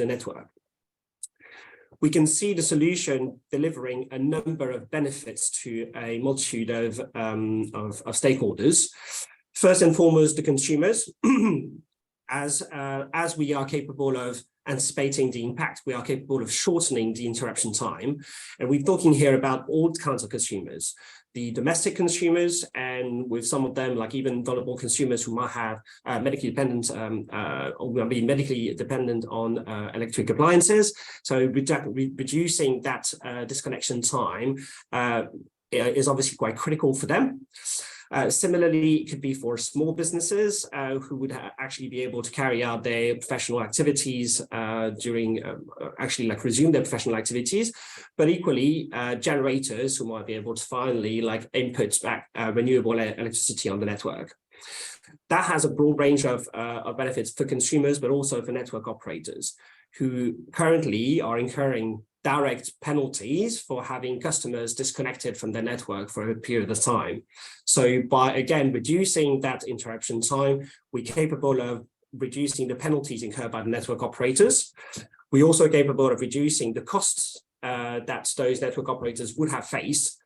network. We can see the solution delivering a number of benefits to a multitude of stakeholders. First and foremost, the consumers. As we are capable of anticipating the impact, we are capable of shortening the interruption time. And we're talking here about all kinds of consumers, the domestic consumers, and with some of them, like even vulnerable consumers who might have medically dependent or will be medically dependent on electric appliances. So reducing that disconnection time is obviously quite critical for them. Similarly, it could be for small businesses who would actually be able to carry out their professional activities during, actually like resume their professional activities, but equally generators who might be able to finally like input back renewable electricity on the network. That has a broad range of benefits for consumers, but also for network operators who currently are incurring direct penalties for having customers disconnected from their network for a period of time. So by, again, reducing that interruption time, we're capable of reducing the penalties incurred by the network operators. We're also capable of reducing the costs that those network operators would have faced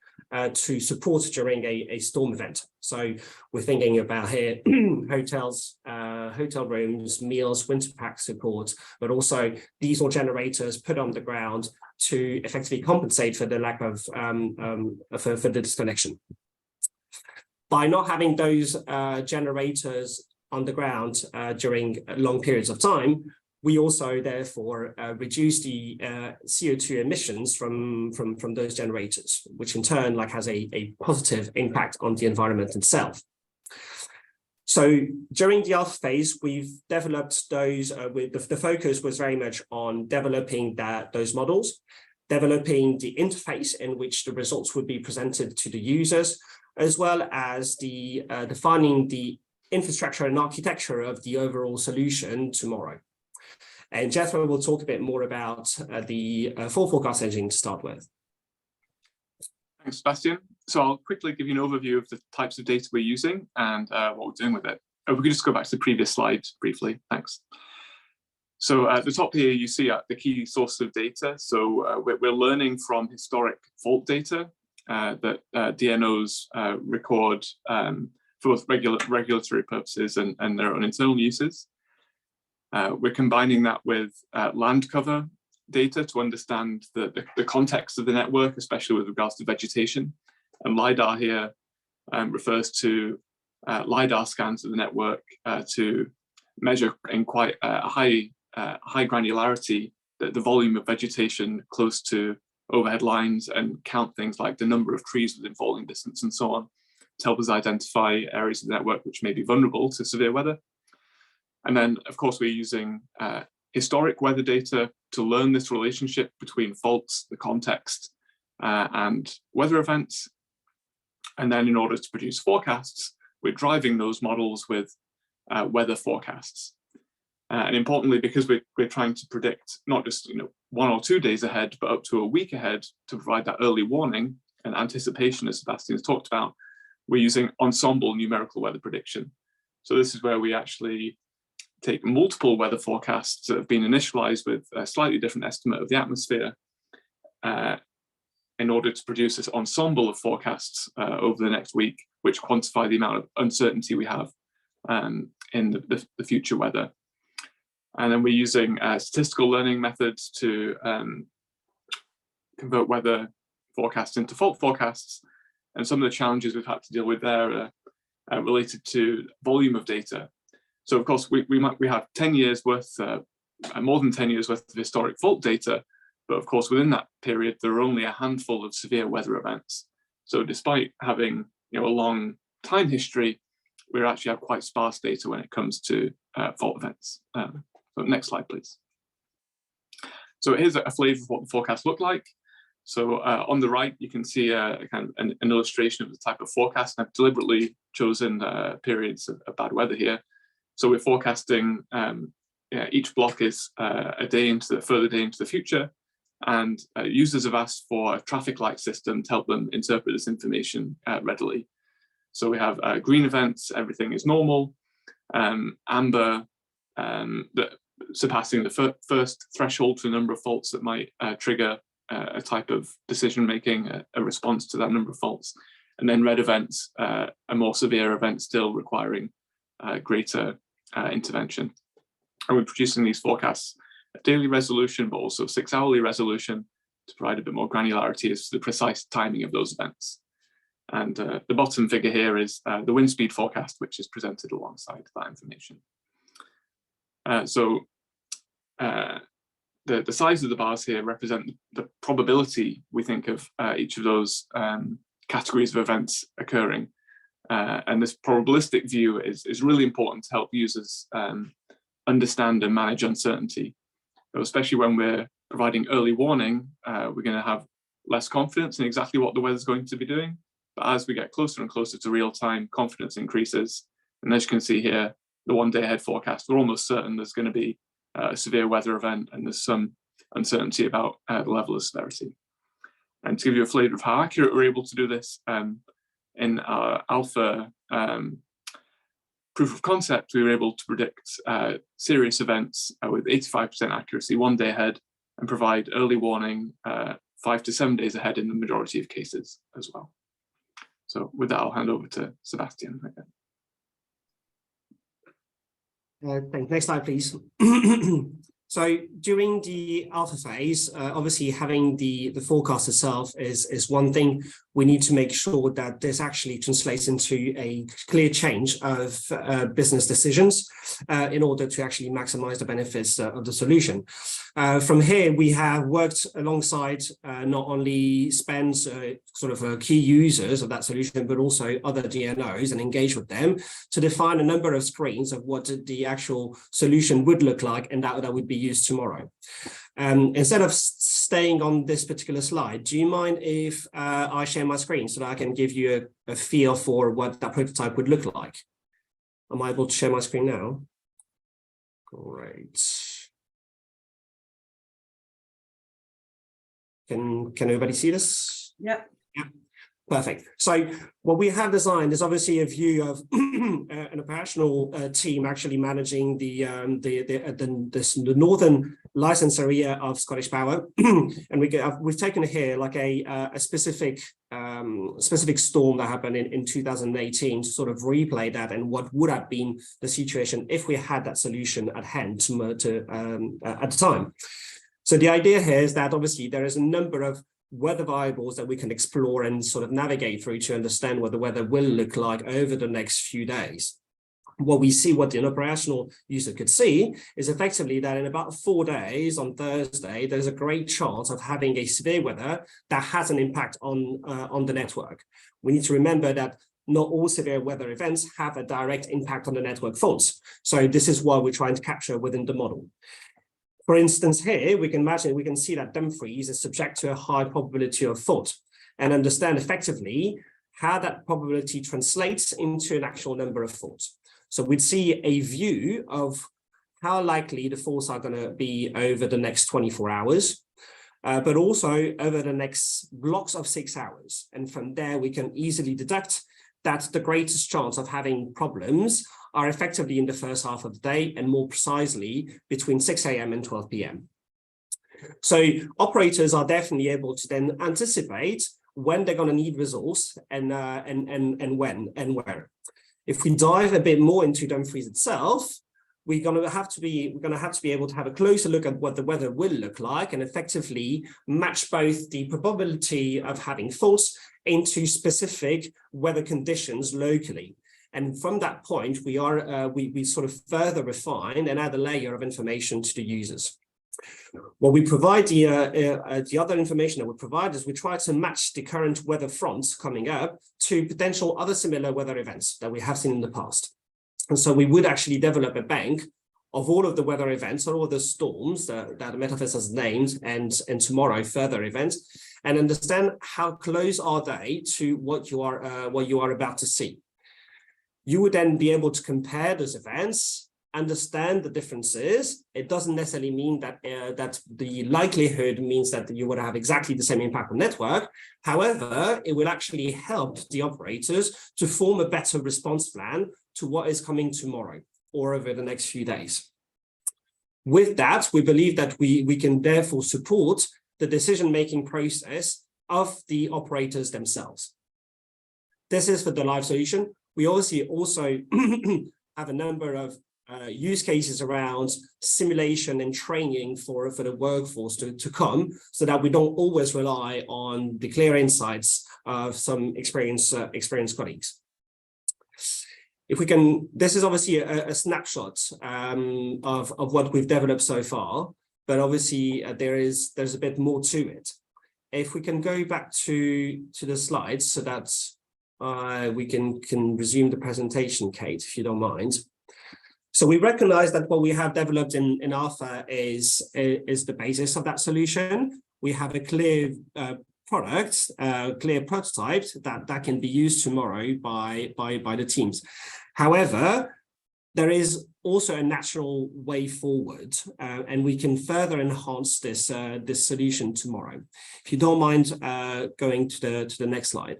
to support during a storm event. So we're thinking about here hotels, hotel rooms, meals, winter pack support, but also diesel generators put on the ground to effectively compensate for the lack of for the disconnection. By not having those generators on the ground during long periods of time, we also therefore reduce the CO2 emissions from those generators, which in turn like has a positive impact on the environment itself. So during the alpha phase, we've developed those, the focus was very much on developing those models, developing the interface in which the results would be presented to the users, as well as defining the infrastructure and architecture of the overall solution tomorrow. And Jethro will talk a bit more about the full forecast engine to start with. Thanks, Sebastian. So I'll quickly give you an overview of the types of data we're using and what we're doing with it. We could just go back to the previous slide briefly. Thanks. So at the top here, you see the key source of data. So we're learning from historic fault data that DNOs record for both regulatory purposes and their own internal uses. We're combining that with land cover data to understand the context of the network, especially with regards to vegetation. And LiDAR here refers to LiDAR scans of the network to measure in quite a high granularity the volume of vegetation close to overhead lines and count things like the number of trees within falling distance and so on to help us identify areas of the network which may be vulnerable to severe weather. And then, of course, we're using historic weather data to learn this relationship between faults, the context, and weather events. And then in order to produce forecasts, we're driving those models with weather forecasts. And importantly, because we're trying to predict not just 1 or 2 days ahead, but up to a week ahead to provide that early warning and anticipation, as Sebastian has talked about, we're using ensemble numerical weather prediction. So this is where we actually take multiple weather forecasts that have been initialized with a slightly different estimate of the atmosphere in order to produce this ensemble of forecasts over the next week, which quantify the amount of uncertainty we have in the future weather. And then we're using statistical learning methods to convert weather forecasts into fault forecasts. And some of the challenges we've had to deal with there are related to volume of data. So of course, we have 10 years worth, more than 10 years worth of historic fault data, but of course, within that period, there are only a handful of severe weather events. So despite having a long time history, we actually have quite sparse data when it comes to fault events. So next slide, please. So here's a flavor of what the forecasts look like. So on the right, you can see kind of an illustration of the type of forecast. And I've deliberately chosen periods of bad weather here. So we're forecasting, each block is a day further day into the future, and users have asked for a traffic light system to help them interpret this information readily. So we have green events, everything is normal, amber, surpassing the first threshold for the number of faults that might trigger a type of decision making, a response to that number of faults, and then red events, a more severe event still requiring greater intervention. And we're producing these forecasts at daily resolution, but also 6-hourly resolution to provide a bit more granularity as to the precise timing of those events. And the bottom figure here is the wind speed forecast, which is presented alongside that information. The size of the bars here represent the probability, we think, of each of those categories of events occurring. And this probabilistic view is really important to help users understand and manage uncertainty. So especially when we're providing early warning, we're going to have less confidence in exactly what the weather's going to be doing. But as we get closer and closer to real time, confidence increases. And as you can see here, the 1 day ahead forecast, we're almost certain there's going to be a severe weather event, and there's some uncertainty about the level of severity. And to give you a flavour of how accurate we're able to do this, in our alpha proof of concept, we were able to predict serious events with 85% accuracy 1 day ahead, and provide early warning 5 to 7 days ahead in the majority of cases as well. So with that, I'll hand over to Sebastian again. Thanks. Next slide, please. So during the alpha phase, obviously having the forecast itself is one thing. We need to make sure that this actually translates into a clear change of business decisions in order to actually maximize the benefits of the solution. From here, we have worked alongside not only spends sort of key users of that solution, but also other DNOs, and engage with them to define a number of screens of what the actual solution would look like, and that would be used tomorrow. Instead of staying on this particular slide, do you mind if I share my screen so that I can give you a feel for what that prototype would look like? Am I able to share my screen now? Great. Can everybody see this? Yep. Yeah. Perfect. So what we have designed is obviously a view of an operational team actually managing the northern license area of Scottish Power, and we've taken here like a specific storm that happened in 2018 to sort of replay that, and what would have been the situation if we had that solution at hand at the time. So the idea here is that obviously there is a number of weather variables that we can explore and sort of navigate through to understand what the weather will look like over the next few days. What the operational user could see is effectively that in about 4 days on Thursday, there's a great chance of having a severe weather that has an impact on the network. We need to remember that not all severe weather events have a direct impact on the network faults. So this is what we're trying to capture within the model. For instance, here we can see that Dumfries is subject to a high probability of fault, and understand effectively how that probability translates into an actual number of faults. So we'd see a view of how likely the faults are going to be over the next 24 hours, but also over the next blocks of 6 hours. And from there, we can easily deduct that the greatest chance of having problems are effectively in the first half of the day, and more precisely between 6 a.m. and 12 p.m. So operators are definitely able to then anticipate when they're going to need resource and when and where. If we dive a bit more into Dumfries itself, we're going to have to be able to have a closer look at what the weather will look like, and effectively match both the probability of having faults into specific weather conditions locally. And from that point, we sort of further refine and add a layer of information to the users. What we provide, the other information that we provide is we try to match the current weather fronts coming up to potential other similar weather events that we have seen in the past. And so we would actually develop a bank of all of the weather events, all of the storms that Metaphys has named, and tomorrow further events, and understand how close are they to what you are about to see. You would then be able to compare those events, understand the differences. It doesn't necessarily mean that that the likelihood means that you would have exactly the same impact on network. However, it will actually help the operators to form a better response plan to what is coming tomorrow or over the next few days. With that, we believe that we can therefore support the decision-making process of the operators themselves. This is for the live solution. We obviously also have a number of use cases around simulation and training for the workforce to come, so that we don't always rely on the clear insights of some experienced colleagues. If we can, this is obviously a snapshot of what we've developed so far, but obviously there's a bit more to it. if we can go back to the slides so that we can resume the presentation, Kate, if you don't mind. So we recognize that what we have developed in Alpha is the basis of that solution. We have a clear product, clear prototype that can be used tomorrow by the teams. However, there is also a natural way forward, and we can further enhance this solution tomorrow. If you don't mind going to the next slide.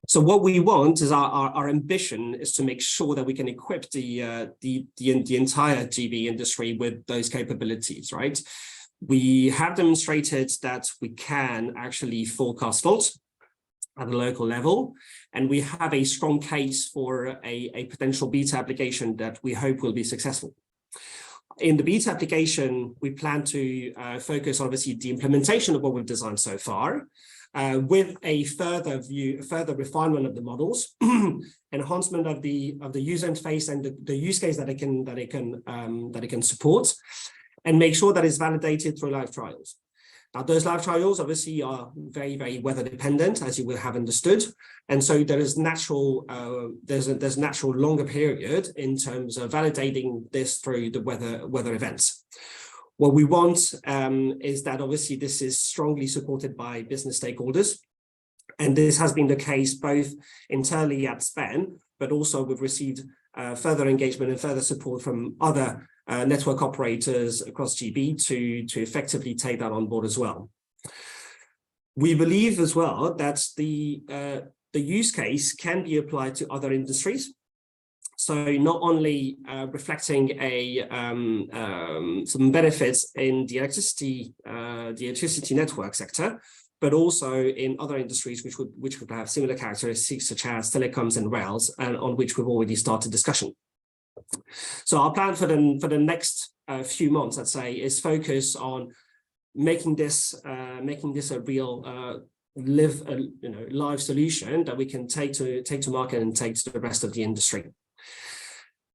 So what we want is our ambition is to make sure that we can equip the entire GB industry with those capabilities, right? We have demonstrated that we can actually forecast faults at the local level, and we have a strong case for a potential beta application that we hope will be successful. In the beta application, we plan to focus on obviously the implementation of what we've designed so far, with a further refinement of the models, enhancement of the user interface and the use case that it can support, and make sure that it's validated through live trials. Now, those live trials obviously are very, very weather dependent, as you will have understood, and so there is there's natural longer period in terms of validating this through the weather events. What we want is that obviously this is strongly supported by business stakeholders, and this has been the case both internally at SPEN, but also we've received further engagement and further support from other network operators across GB to effectively take that on board as well. We believe as well that the use case can be applied to other industries. So not only reflecting some benefits in the electricity network sector, but also in other industries which would have similar characteristics, such as telecoms and rails, and on which we've already started discussion. So our plan for the next few months, I'd say, is focus on making this a real live solution that we can take to market and take to the rest of the industry.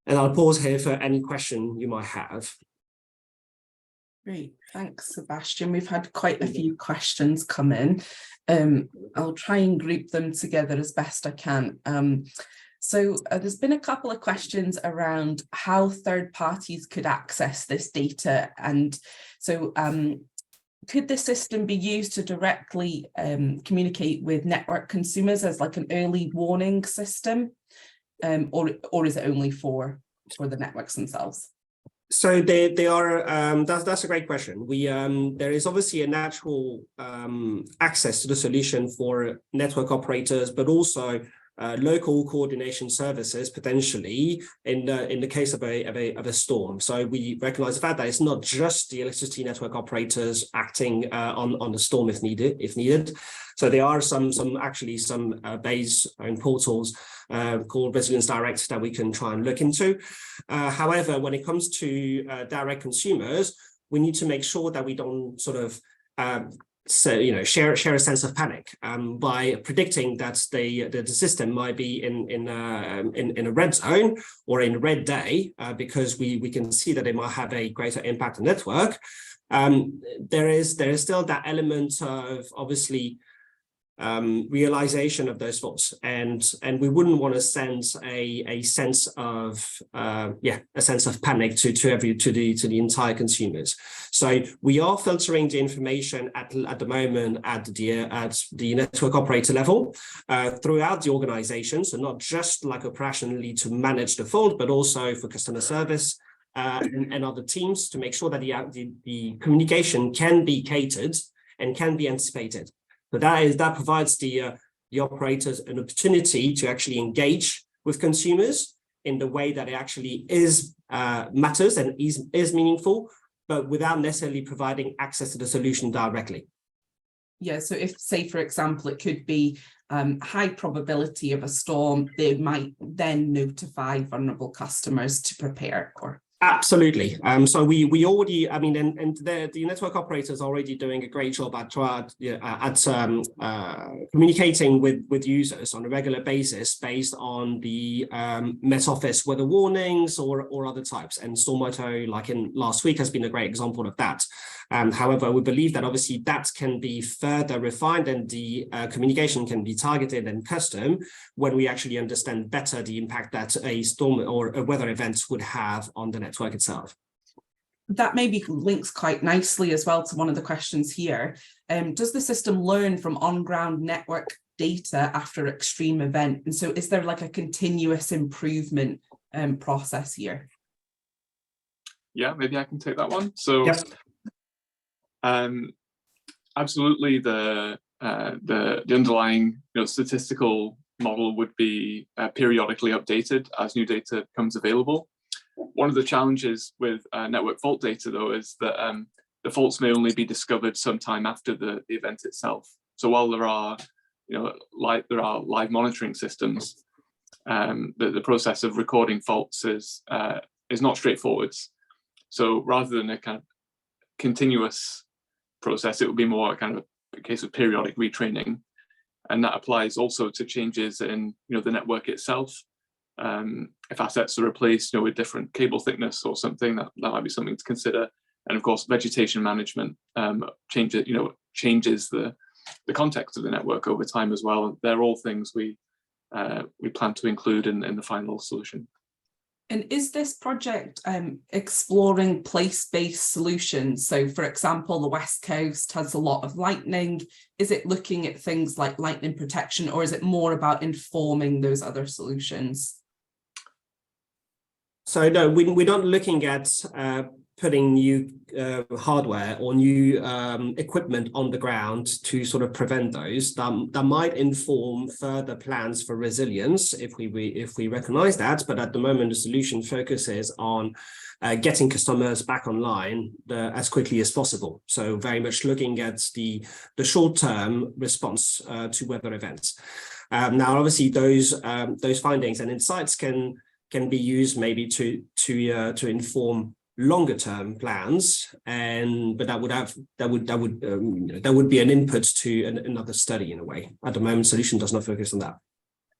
And I'll pause here for any question you might have. Great, thanks, Sebastian. We've had quite a few questions come in. I'll try and group them together as best I can. So there's been a couple of questions around how third parties could access this data. And so could the system be used to directly communicate with network consumers as like an early warning system? Or is it only for the networks themselves? So they are. That's a great question. There is obviously a natural access to the solution for network operators, but also local coordination services potentially in the case of a storm. So we recognize the fact that it's not just the electricity network operators acting on the storm if needed. So there are some bays and portals called Resilience Direct that we can try and look into. However, when it comes to direct consumers, we need to make sure that we don't sort of share a sense of panic by predicting that the system might be in a red zone or in a red day because we can see that it might have a greater impact on network. There is still that element of obviously realization of those faults, and we wouldn't want to send a sense of panic to the entire consumers. So we are filtering the information at the moment at the network operator level throughout the organization. So not just like operationally to manage the fault, but also for customer service and other teams to make sure that the communication can be catered and can be anticipated. So that provides the operators an opportunity to actually engage with consumers in the way that it actually matters and is meaningful, but without necessarily providing access to the solution directly. Yeah, so if, say, for example, it could be high probability of a storm, they might then notify vulnerable customers to prepare, or Absolutely. So we already, I mean, and the network operators are already doing a great job at communicating with users on a regular basis based on the Met Office weather warnings or other types. And Stormoto, like in last week, has been a great example of that. However, we believe that obviously that can be further refined and the communication can be targeted and custom when we actually understand better the impact that a storm or a weather event would have on the network itself. That maybe links quite nicely as well to one of the questions here. Does the system learn from on-ground network data after extreme event? And so is there like a continuous improvement process here? Yeah, maybe I can take that one. So yep. Absolutely, the underlying statistical model would be periodically updated as new data becomes available. One of the challenges with network fault data, though, is that the faults may only be discovered sometime after the event itself. So while there are, live monitoring systems, the process of recording faults is not straightforward. So rather than a kind of continuous process, it would be more kind of a case of periodic retraining, and that applies also to changes in the network itself. If assets are replaced with different cable thickness or something, that might be something to consider. And of course, vegetation management changes the context of the network over time as well. They're all things we plan to include in the final solution. And is this project exploring place-based solutions? So, for example, the West Coast has a lot of lightning. Is it looking at things like lightning protection, or is it more about informing those other solutions? So no, we're not looking at putting new hardware or new equipment on the ground to sort of prevent those. That might inform further plans for resilience if we recognize that. But at the moment, the solution focuses on getting customers back online as quickly as possible. So very much looking at the short-term response to weather events. Now, obviously, those findings and insights can be used maybe to inform longer term plans, but that would be an input to another study in a way. At the moment, solution does not focus on that.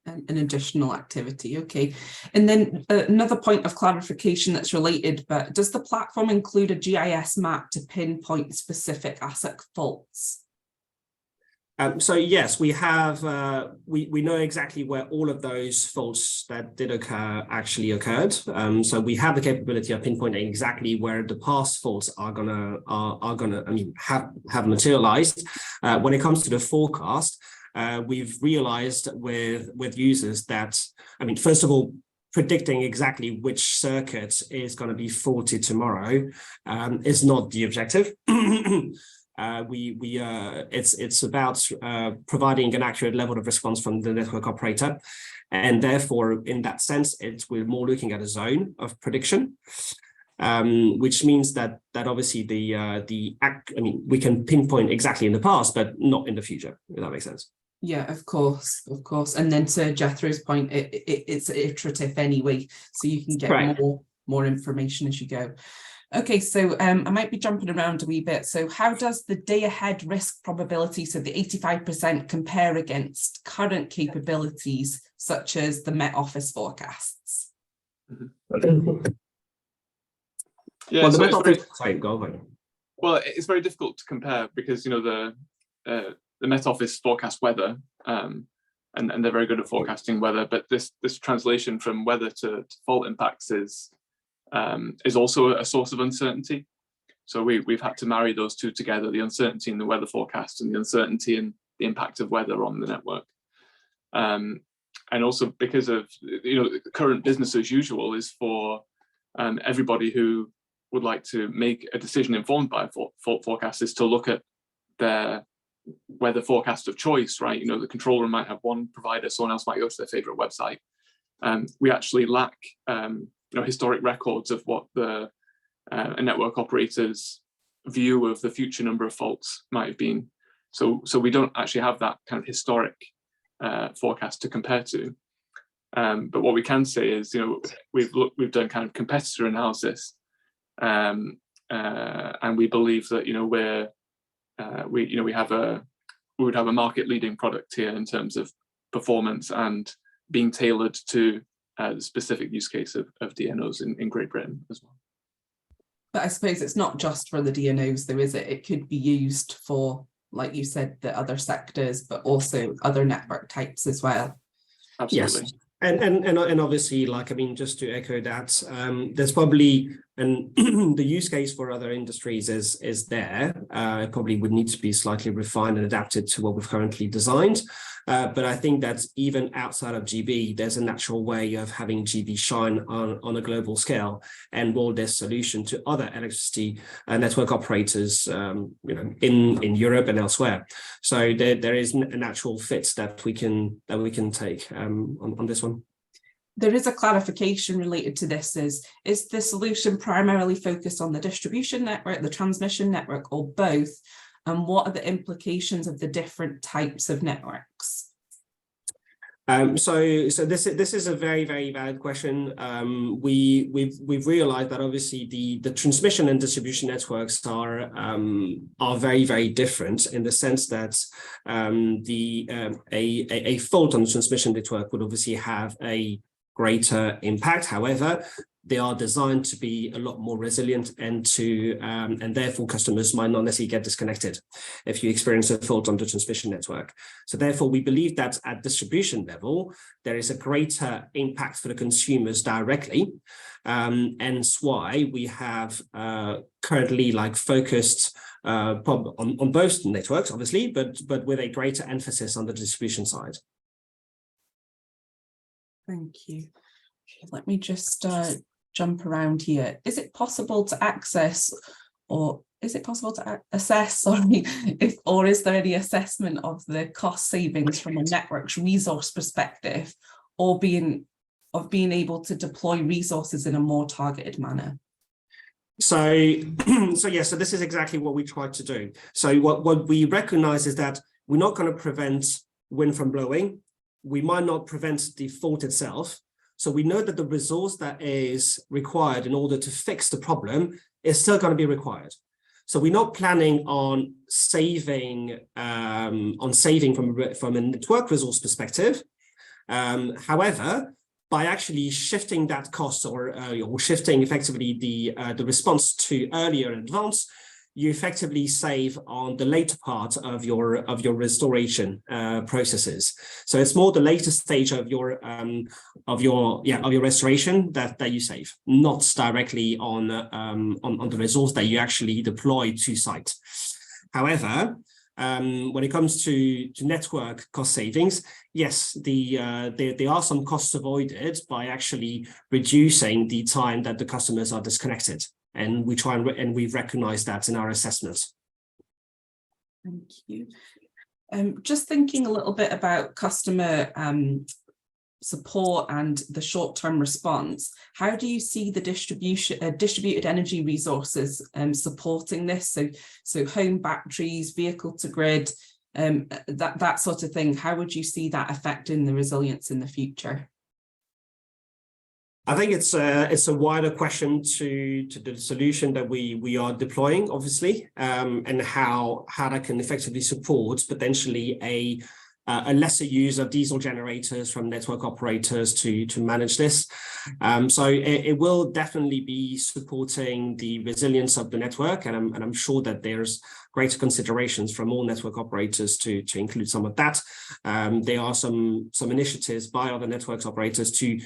An additional activity, okay. And then another point of clarification that's related, but does the platform include a GIS map to pinpoint specific asset faults? So yes, we have. We know exactly where all of those faults that did occur actually occurred. So we have the capability of pinpointing exactly where the past faults are gonna. Have materialized. When it comes to the forecast, we've realized with users that, first of all, predicting exactly which circuit is going to be faulted tomorrow is not the objective. It's about providing an accurate level of response from the network operator, and therefore, in that sense, we're more looking at a zone of prediction, which means that obviously we can pinpoint exactly in the past, but not in the future. If that makes sense. Yeah, of course. And then to Jethro's point, it's iterative anyway, so you can get more information as you go. Okay, so I might be jumping around a wee bit. So how does the day-ahead risk probability, so the 85%, compare against current capabilities, such as the Met Office forecasts? Yeah, well, so it's it's very difficult to compare because, the Met Office forecast weather, and they're very good at forecasting weather, but this translation from weather to fault impacts is also a source of uncertainty. So we've had to marry those two together, the uncertainty in the weather forecast and the uncertainty in the impact of weather on the network. And also because of, current business as usual is for everybody who would like to make a decision informed by a fault forecast is to look at their weather forecast of choice, right? The control room might have one provider, someone else might go to their favorite website. We actually lack historic records of what a network operator's view of the future number of faults might have been. So we don't actually have that kind of historic forecast to compare to. But what we can say is, we've done kind of competitor analysis, and we believe that we would have a market leading product here in terms of performance and being tailored to the specific use case of DNOs in Great Britain as well. But I suppose it's not just for the DNOs though, is it? It could be used for, like you said, the other sectors, but also other network types as well. Absolutely. Yes. And obviously, just to echo that, there's probably the use case for other industries is there. It probably would need to be slightly refined and adapted to what we've currently designed. But I think that even outside of GB, there's a natural way of having GB shine on a global scale and roll this solution to other electricity network operators, in Europe and elsewhere. So there is a natural fit that we can take on this one. There is a clarification related to this. Is the solution primarily focused on the distribution network, the transmission network, or both? And what are the implications of the different types of networks? So this is a very, very valid question. We've realized that obviously the transmission and distribution networks are very, very different in the sense that a fault on the transmission network would obviously have a greater impact. However, they are designed to be a lot more resilient and therefore customers might not necessarily get disconnected if you experience a fault on the transmission network. So therefore, we believe that at distribution level, there is a greater impact for the consumers directly. Hence why we have currently focused on both networks, obviously, but with a greater emphasis on the distribution side. Thank you. Let me just jump around here. Is it possible to access, or is it possible to assess, or is there any assessment of the cost savings from a network's resource perspective, or being able to deploy resources in a more targeted manner? So this is exactly what we tried to do. So what we recognize is that we're not going to prevent wind from blowing. We might not prevent the fault itself. So we know that the resource that is required in order to fix the problem is still going to be required. So we're not planning on saving from a network resource perspective. However, by actually shifting that cost or shifting effectively the response to earlier in advance, you effectively save on the later part of your restoration processes. So it's more the later stage of your restoration that you save, not directly on the resource that you actually deploy to site. However, when it comes to network cost savings, yes, there are some costs avoided by actually reducing the time that the customers are disconnected. And we try and we recognize that in our assessments. Thank you. Just thinking a little bit about customer support and the short-term response, how do you see the distributed energy resources supporting this? So home batteries, vehicle to grid, that sort of thing. How would you see that affecting the resilience in the future? I think it's a wider question to the solution that we are deploying, obviously, and how that can effectively support potentially a lesser use of diesel generators from network operators to manage this. So it will definitely be supporting the resilience of the network, and I'm sure that there's greater considerations from all network operators to include some of that. There are some initiatives by other network operators to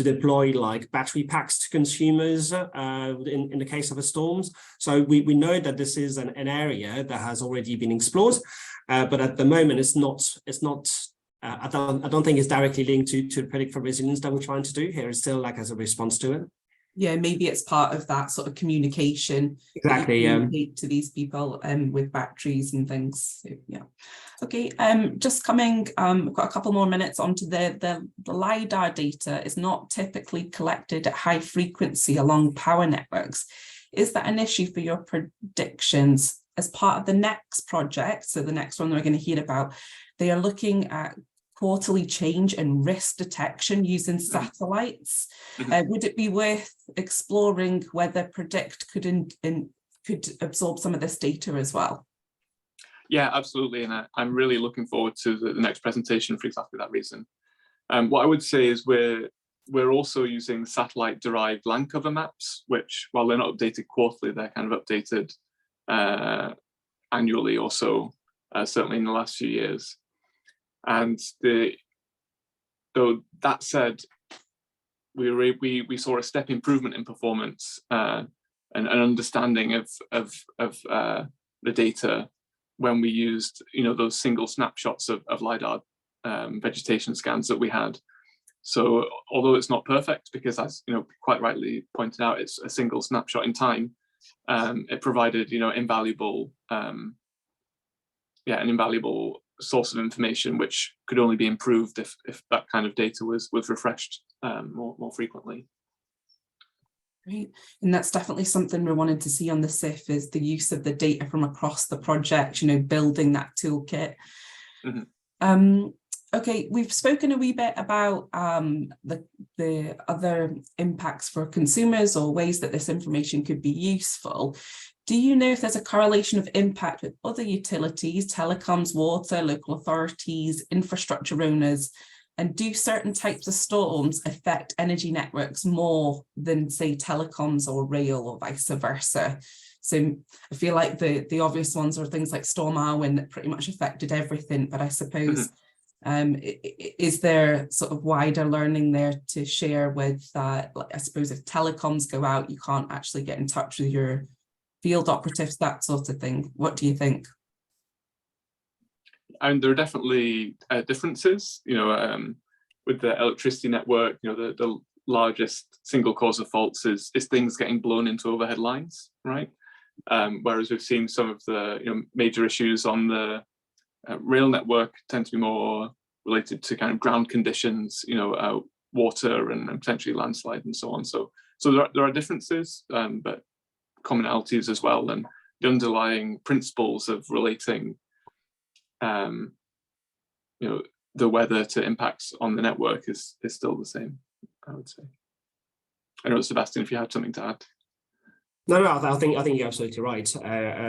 deploy battery packs to consumers in the case of a storms. So we know that this is an area that has already been explored, but at the moment it's not. I don't think it's directly linked to the predict for resilience that we're trying to do here. It's still as a response to it. Yeah, maybe it's part of that sort of communication. Exactly. To these people with batteries and things. So, yeah. Okay. Just coming. We've got a couple more minutes onto the LiDAR data is not typically collected at high frequency along power networks. Is that an issue for your predictions as part of the next project? So the next one we're going to hear about, they are looking at quarterly change in risk detection using satellites. Would it be worth exploring whether Predict could absorb some of this data as well? Yeah, absolutely. And I'm really looking forward to the next presentation for exactly that reason. What I would say is we're also using satellite-derived land cover maps, which, while they're not updated quarterly, they're kind of updated annually or so, certainly in the last few years. And though that said, we saw a step improvement in performance and an understanding of the data when we used, those single snapshots of LiDAR vegetation scans that we had. So although it's not perfect, because as quite rightly pointed out, it's a single snapshot in time, it provided invaluable an invaluable source of information which could only be improved if that kind of data was refreshed more frequently. Great, and that's definitely something we're wanting to see on the SIF, is the use of the data from across the project, building that toolkit. Okay, we've spoken a wee bit about the other impacts for consumers or ways that this information could be useful. Do you know if there's a correlation of impact with other utilities, telecoms, water, local authorities, infrastructure owners, and do certain types of storms affect energy networks more than, say, telecoms or rail, or vice versa? So I feel like the obvious ones are things like Storm Arwen that pretty much affected everything, but I suppose is there sort of wider learning there to share with that? I suppose if telecoms go out, you can't actually get in touch with your field operatives, that sort of thing. What do you think? And there are definitely differences, with the electricity network. The largest single cause of faults is things getting blown into overhead lines, right? Whereas we've seen some of the major issues on the rail network tend to be more related to kind of ground conditions, water and potentially landslide and so on. So there are differences, but commonalities as well, and the underlying principles of relating the weather to impacts on the network is still the same, I would say. I know, Sebastian, if you had something to add. No, I think you're absolutely right.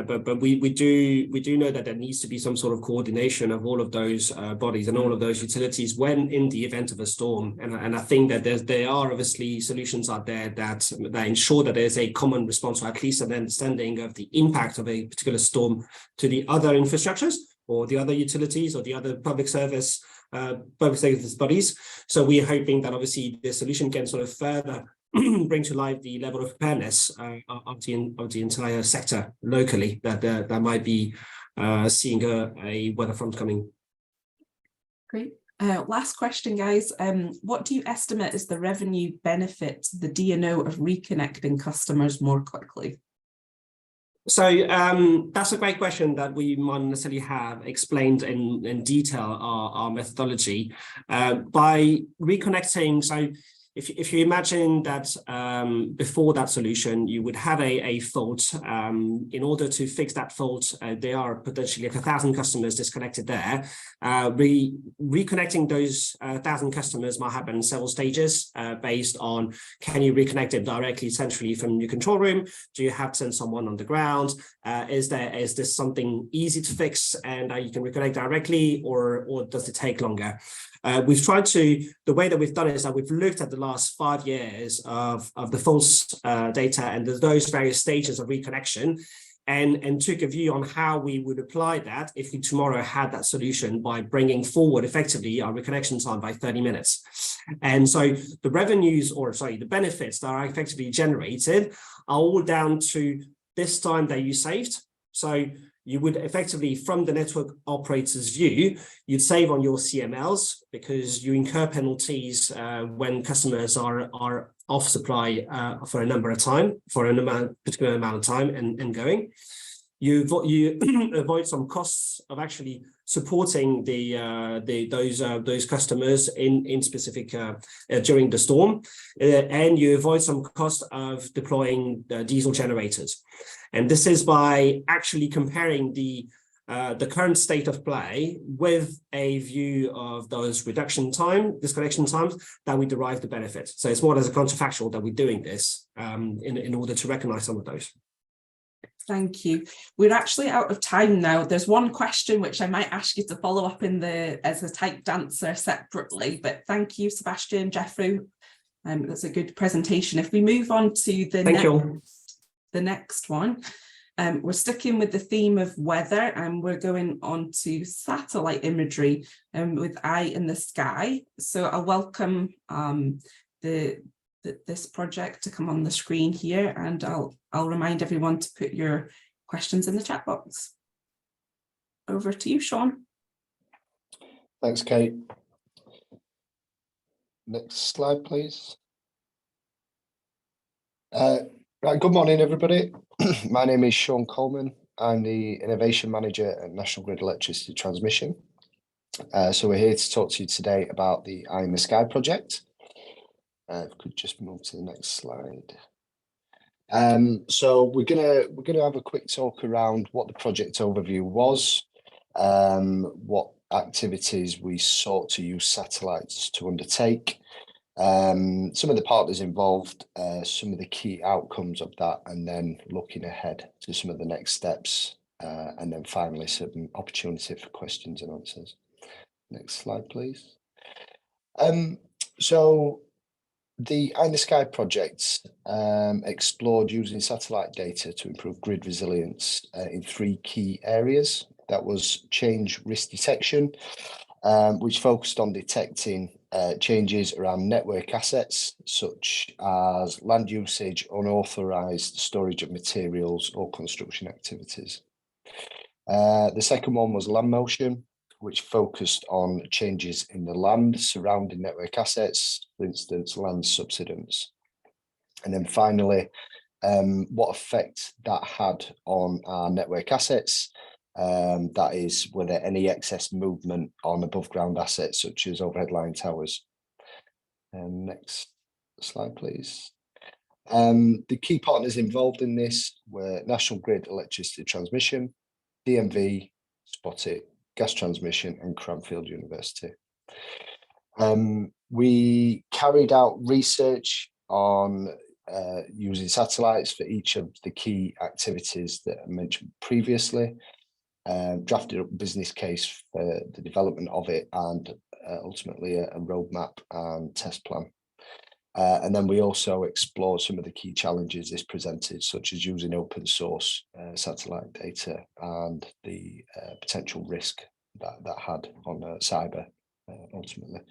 But we do know that there needs to be some sort of coordination of all of those bodies and all of those utilities when in the event of a storm. And I think that there are obviously solutions out there that ensure that there's a common response, or at least an understanding of the impact of a particular storm to the other infrastructures or the other utilities or the other public service bodies. So we're hoping that obviously the solution can sort of further bring to life the level of preparedness of the entire sector locally that might be seeing a weather front coming. Great. Last question, guys. What do you estimate is the revenue benefit, the DNO, of reconnecting customers more quickly? So that's a great question that we might necessarily have explained in detail our methodology. By reconnecting, so if you imagine that before that solution, you would have a fault. In order to fix that fault, there are potentially like 1,000 customers disconnected there. Reconnecting those 1,000 customers might happen in several stages based on, can you reconnect it directly centrally from your control room? Do you have to send someone on the ground? Is this something easy to fix and you can reconnect directly, or does it take longer? We've tried to, the way that we've done it is that we've looked at the last 5 years of the false data and those various stages of reconnection, and took a view on how we would apply that if we tomorrow had that solution, by bringing forward effectively our reconnection time by 30 minutes. And so the revenues, the benefits that are effectively generated are all down to this time that you saved. So you would effectively, from the network operator's view, you'd save on your CMLs because you incur penalties when customers are off supply for a particular amount of time and going. You avoid some costs of actually supporting those customers in specific during the storm, and you avoid some cost of deploying diesel generators. And this is by actually comparing the the current state of play with a view of those disconnection times that we derive the benefit. So it's more as a counterfactual that we're doing this in order to recognize some of those. Thank you. We're actually out of time now. There's one question which I might ask you to follow up as a typed answer separately, but thank you, Sebastian, Jeffrey. That's a good presentation. If we move on to the next one, we're sticking with the theme of weather, and we're going on to satellite imagery with Eye in the Sky. So I'll welcome this project to come on the screen here, and I'll remind everyone to put your questions in the chat box. Over to you, Sean. Thanks, Kate. Next slide, please. Right, good morning, everybody. My name is Sean Coleman. I'm the Innovation Manager at National Grid Electricity Transmission. So we're here to talk to you today about the Eye in the Sky project. If we could just move to the next slide. So we're gonna have a quick talk around what the project overview was, what activities we sought to use satellites to undertake, some of the partners involved, some of the key outcomes of that, and then looking ahead to some of the next steps, and then finally some opportunity for questions and answers. Next slide, please. So the Eye in the Sky project explored using satellite data to improve grid resilience in 3 key areas. That was change risk detection, which focused on detecting changes around network assets, such as land usage, unauthorized storage of materials, or construction activities. The second one was land motion, which focused on changes in the land surrounding network assets, for instance, land subsidence. And then finally, what effect that had on our network assets. That is, were there any excess movement on above ground assets such as overhead line towers? Next slide, please. The key partners involved in this were National Grid Electricity Transmission, DMV, Spotted, Gas Transmission, and Cranfield University. We carried out research on using satellites for each of the key activities that I mentioned previously. Drafted up a business case for the development of it, and ultimately a roadmap and test plan. And then we also explored some of the key challenges this presented, such as using open source satellite data and the potential risk that had on cyber ultimately.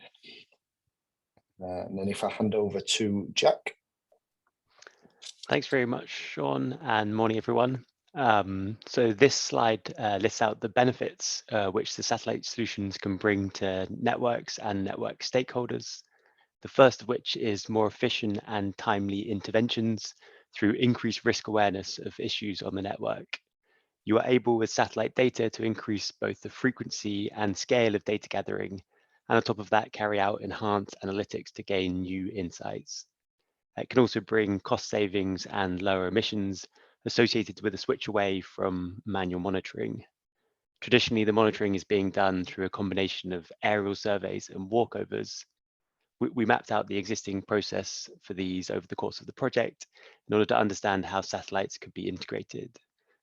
And then if I hand over to Jack. Thanks very much, Sean, and morning, everyone. So this slide lists out the benefits which the satellite solutions can bring to networks and network stakeholders. The first of which is more efficient and timely interventions through increased risk awareness of issues on the network. You are able with satellite data to increase both the frequency and scale of data gathering, and on top of that, carry out enhanced analytics to gain new insights. It can also bring cost savings and lower emissions associated with a switch away from manual monitoring. Traditionally, the monitoring is being done through a combination of aerial surveys and walkovers. We mapped out the existing process for these over the course of the project in order to understand how satellites could be integrated.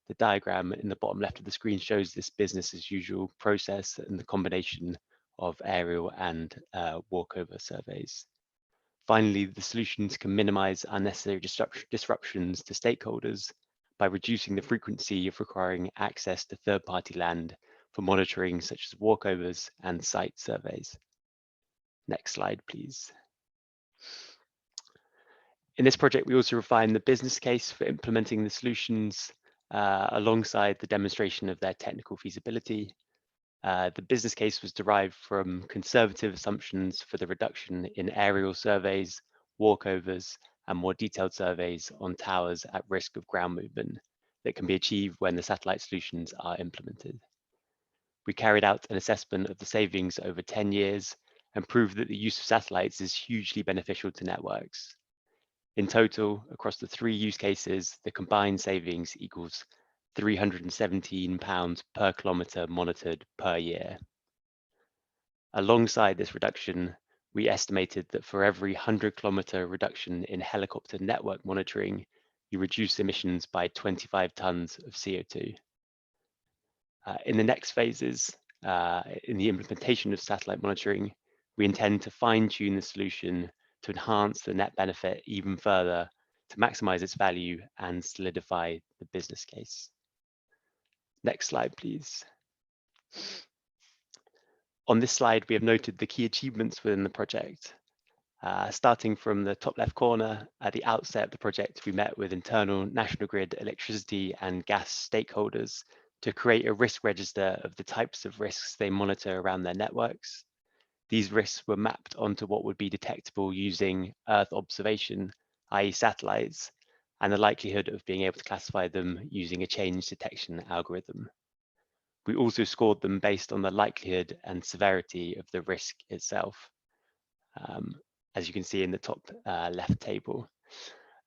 The diagram in the bottom left of the screen shows this business as usual process and the combination of aerial and walkover surveys. Finally, the solutions can minimize unnecessary disruptions to stakeholders by reducing the frequency of requiring access to third-party land for monitoring, such as walkovers and site surveys. Next slide, please. In this project, we also refined the business case for implementing the solutions alongside the demonstration of their technical feasibility. The business case was derived from conservative assumptions for the reduction in aerial surveys, walkovers, and more detailed surveys on towers at risk of ground movement that can be achieved when the satellite solutions are implemented. We carried out an assessment of the savings over 10 years and proved that the use of satellites is hugely beneficial to networks. In total, across the 3 use cases, the combined savings equals £317 per kilometre monitored per year. Alongside this reduction, we estimated that for every 100-kilometre reduction in helicopter network monitoring, you reduce emissions by 25 tonnes of CO2. In the next phases, in the implementation of satellite monitoring, we intend to fine-tune the solution to enhance the net benefit even further, to maximise its value and solidify the business case. Next slide, please. On this slide, we have noted the key achievements within the project. Starting from the top left corner, at the outset of the project, we met with internal National Grid electricity and gas stakeholders to create a risk register of the types of risks they monitor around their networks. These risks were mapped onto what would be detectable using Earth observation, i.e. satellites, and the likelihood of being able to classify them using a change detection algorithm. We also scored them based on the likelihood and severity of the risk itself, as you can see in the top left table.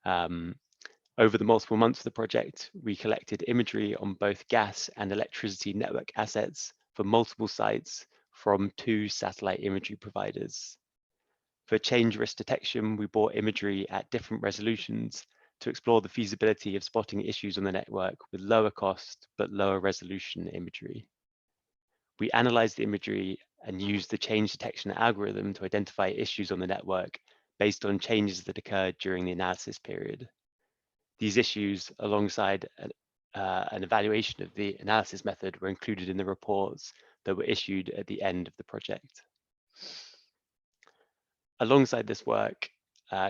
Over the multiple months of the project, we collected imagery on both gas and electricity network assets for multiple sites from 2 satellite imagery providers. For change risk detection, we bought imagery at different resolutions to explore the feasibility of spotting issues on the network with lower cost but lower resolution imagery. We analyzed the imagery and used the change detection algorithm to identify issues on the network based on changes that occurred during the analysis period. These issues, alongside an evaluation of the analysis method, were included in the reports that were issued at the end of the project. Alongside this work,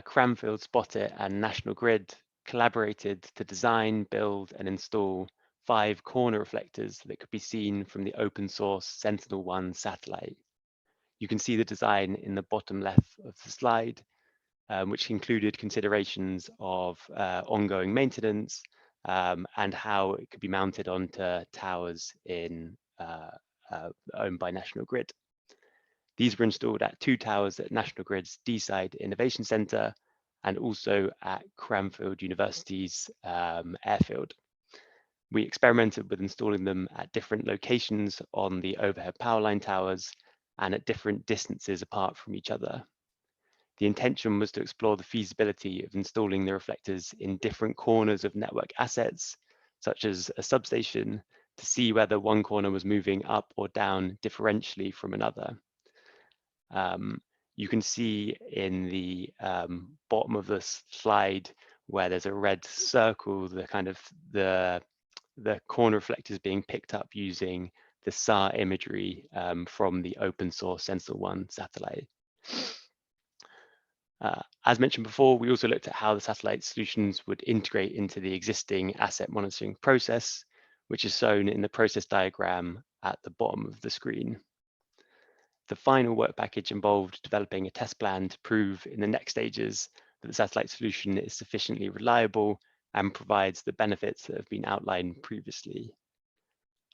Cranfield, Spot-It and National Grid collaborated to design, build and install 5 corner reflectors that could be seen from the open source Sentinel-1 satellite. You can see the design in the bottom left of the slide, which included considerations of ongoing maintenance and how it could be mounted onto towers owned by National Grid. These were installed at 2 towers at National Grid's Deeside Innovation Centre and also at Cranfield University's airfield. We experimented with installing them at different locations on the overhead power line towers and at different distances apart from each other. The intention was to explore the feasibility of installing the reflectors in different corners of network assets, such as a substation, to see whether one corner was moving up or down differentially from another. You can see in the bottom of the slide where there's a red circle, the corner reflectors being picked up using the SAR imagery from the open source Sentinel-1 satellite. As mentioned before, we also looked at how the satellite solutions would integrate into the existing asset monitoring process, which is shown in the process diagram at the bottom of the screen. The final work package involved developing a test plan to prove in the next stages that the satellite solution is sufficiently reliable and provides the benefits that have been outlined previously.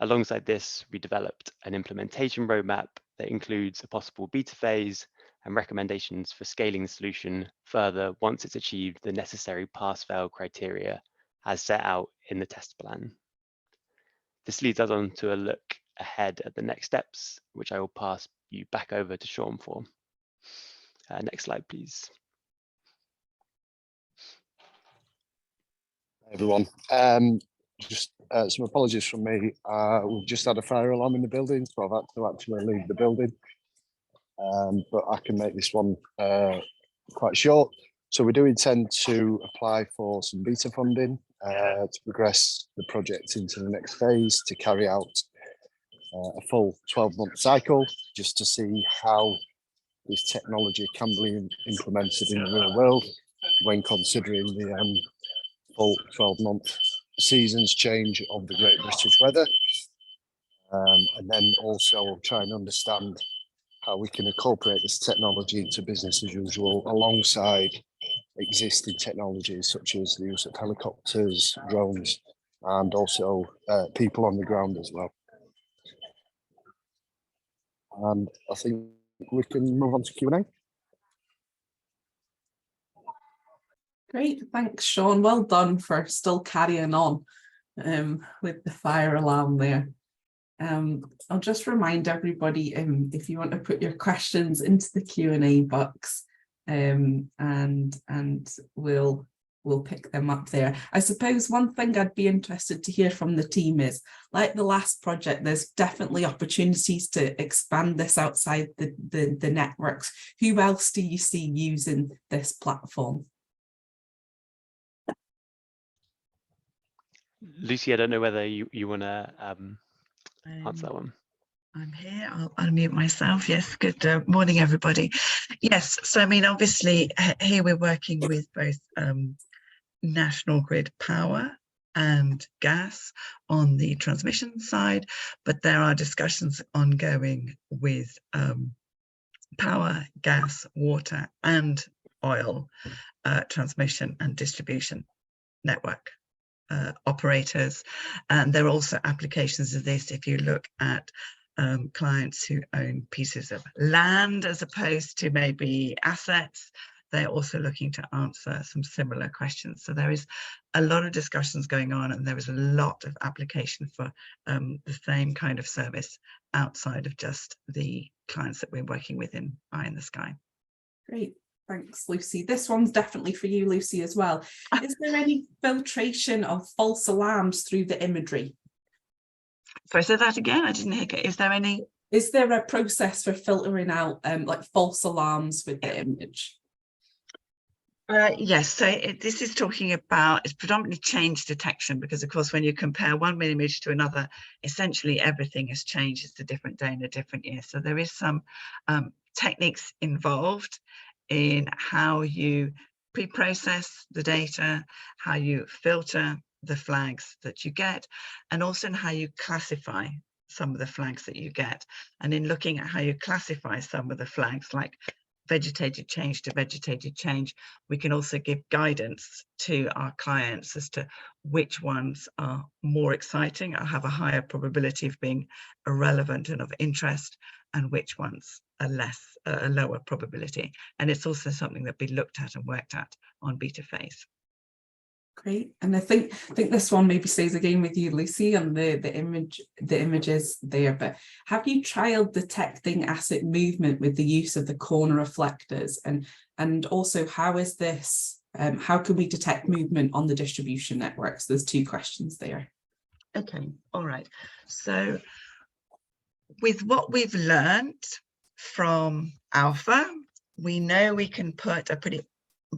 Alongside this, we developed an implementation roadmap that includes a possible beta phase and recommendations for scaling the solution further once it's achieved the necessary pass-fail criteria as set out in the test plan. This leads us on to a look ahead at the next steps, which I will pass you back over to Sean for. Next slide, please. Hey everyone, just some apologies from me. We've just had a fire alarm in the building, so I've had to actually leave the building. But I can make this one quite short. So we do intend to apply for some beta funding to progress the project into the next phase, to carry out a full 12-month cycle, just to see how this technology can be implemented in the real world when considering the full 12-month seasons change of the Great British Weather. And then also try and understand how we can incorporate this technology into business as usual alongside existing technologies such as the use of helicopters, drones, and also people on the ground as well. And I think we can move on to Q&A. Great, thanks Sean, well done for still carrying on. with the fire alarm there. I'll just remind everybody, if you want to put your questions into the Q&A box, and we'll pick them up there. I suppose one thing I'd be interested to hear from the team is, like the last project, there's definitely opportunities to expand this outside the networks. Who else do you see using this platform? Lucy, I don't know whether you want to answer that one. I'm here. I'll unmute myself. Yes, good morning, everybody. Yes, so I mean, obviously, here we're working with both national grid power and gas on the transmission side, but there are discussions ongoing with power, gas, water, and oil transmission and distribution network operators. And there are also applications of this if you look at clients who own pieces of land as opposed to maybe assets. They're also looking to answer some similar questions. So there is a lot of discussions going on, and there is a lot of application for the same kind of service outside of just the clients that we're working with in Eye in the Sky. Great. Thanks, Lucy. This one's definitely for you, Lucy, as well. Is there any filtration of false alarms through the imagery? Sorry, say that again. I didn't hear. Is there any? Is there a process for filtering out like false alarms with the image? Yes, so this is talking about, it's predominantly change detection, because of course when you compare one image to another, essentially everything has changed. It's a different day and a different year. So there is some techniques involved in how you pre-process the data, how you filter the flags that you get, and also in how you classify some of the flags that you get. And in looking at how you classify some of the flags, like vegetated change to vegetated change, we can also give guidance to our clients as to which ones are more exciting or have a higher probability of being irrelevant and of interest, and which ones are a lower probability. And it's also something that we looked at and worked at on beta phase. Great. And I think this one maybe stays again with you, Lucy, on the images there, but have you trialed detecting asset movement with the use of the corner reflectors? And also, how is this, how can we detect movement on the distribution networks? There's two questions there. Okay, all right. So with what we've learned from Alpha, we know we can put a pretty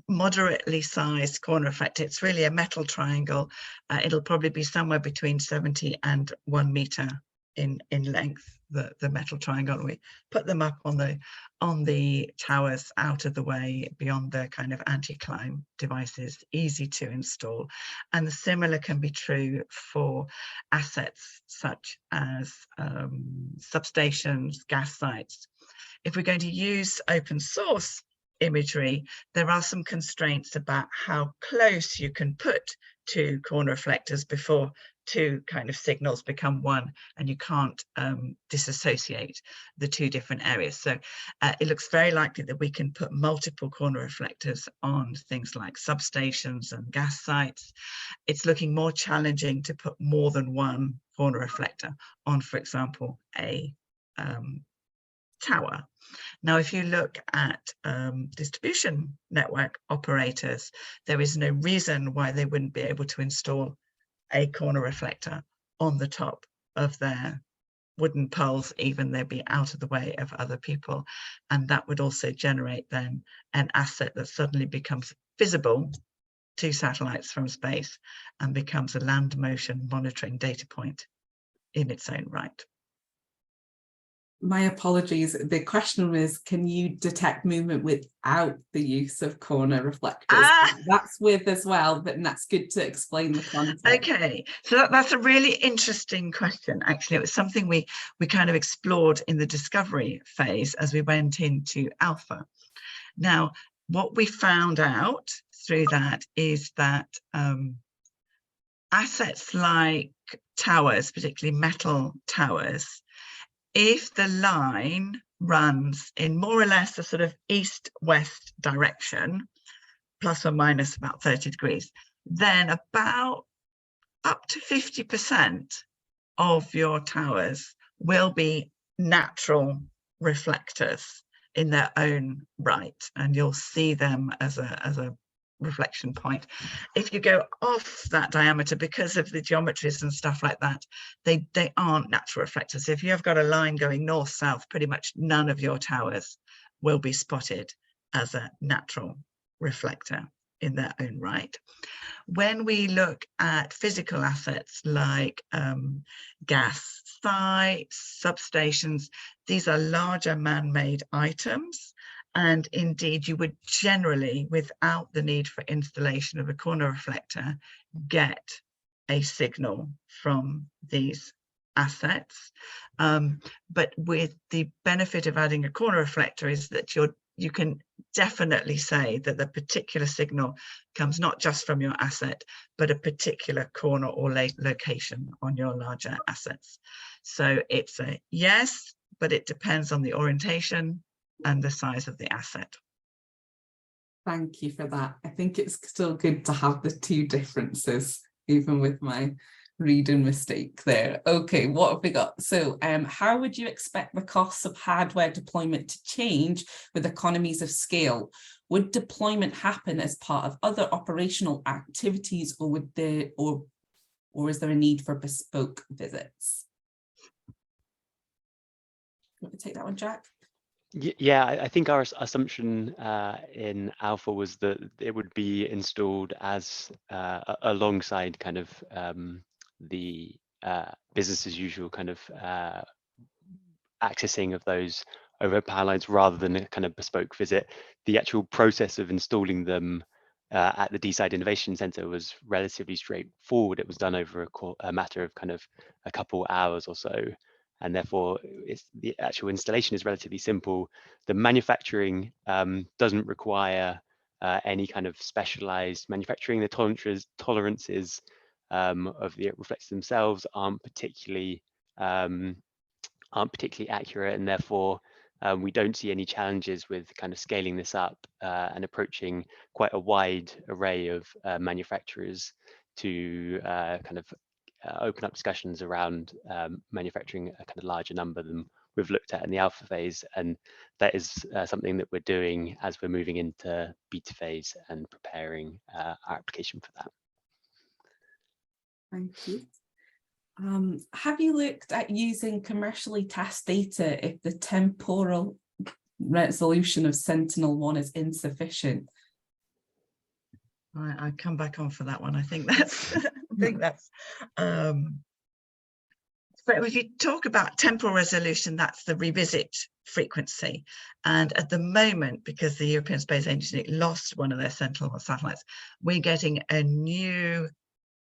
moderately sized corner reflector. It's really a metal triangle. It'll probably be somewhere between 70 and 1 meter in length, the metal triangle. We put them up on the towers, out of the way, beyond the kind of anti-climb devices, easy to install. And the similar can be true for assets such as substations, gas sites. If we're going to use open source imagery, there are some constraints about how close you can put two corner reflectors before two kind of signals become one, and you can't disassociate the two different areas. So it looks very likely that we can put multiple corner reflectors on things like substations and gas sites. It's looking more challenging to put more than one corner reflector on, for example, a tower. Now, if you look at distribution network operators, there is no reason why they wouldn't be able to install a corner reflector on the top of their wooden poles, even they'd be out of the way of other people. And that would also generate then an asset that suddenly becomes visible to satellites from space and becomes a land motion monitoring data point in its own right. My apologies. The question was, can you detect movement without the use of corner reflectors? That's with as well, but that's good to explain the concept. Okay, so that's a really interesting question. Actually, it was something we kind of explored in the discovery phase as we went into Alpha. Now, what we found out through that is that assets like towers, particularly metal towers, if the line runs in more or less a sort of east-west direction, plus or minus about 30 degrees, then about up to 50% of your towers will be natural reflectors in their own right, and you'll see them as a reflection point. If you go off that diameter, because of the geometries and stuff like that, they aren't natural reflectors. If you have got a line going north south, pretty much none of your towers will be spotted as a natural reflector in their own right. When we look at physical assets like gas sites, substations, these are larger man-made items. And indeed, you would generally, without the need for installation of a corner reflector, get a signal from these assets. But with the benefit of adding a corner reflector is that you can definitely say that the particular signal comes not just from your asset, but a particular corner or location on your larger assets. So it's a yes, but it depends on the orientation and the size of the asset. Thank you for that. I think it's still good to have the two differences, even with my reading mistake there. Okay, what have we got? So how would you expect the costs of hardware deployment to change with economies of scale? Would deployment happen as part of other operational activities, or or is there a need for bespoke visits? You want to take that one, Jack? Yeah, I think our assumption in Alpha was that it would be installed as alongside kind of the business as usual kind of accessing of those over power lines rather than a kind of bespoke visit. The actual process of installing them at the DeSide Innovation Centre was relatively straightforward. It was done over a matter of kind of a couple hours or so. And therefore, the actual installation is relatively simple. The manufacturing doesn't require any kind of specialized manufacturing. The tolerances of the reflectors themselves aren't particularly accurate, and therefore we don't see any challenges with kind of scaling this up and approaching quite a wide array of manufacturers to kind of open up discussions around manufacturing a kind of larger number than we've looked at in the alpha phase, and that is something that we're doing as we're moving into beta phase and preparing our application for that. Thank you. Have you looked at using commercially tasked data if the temporal resolution of Sentinel-1 is insufficient? I come back on for that one. I think that's but if you talk about temporal resolution, that's the revisit frequency. And at the moment, because the European Space Agency lost one of their Sentinel satellites, we're getting a new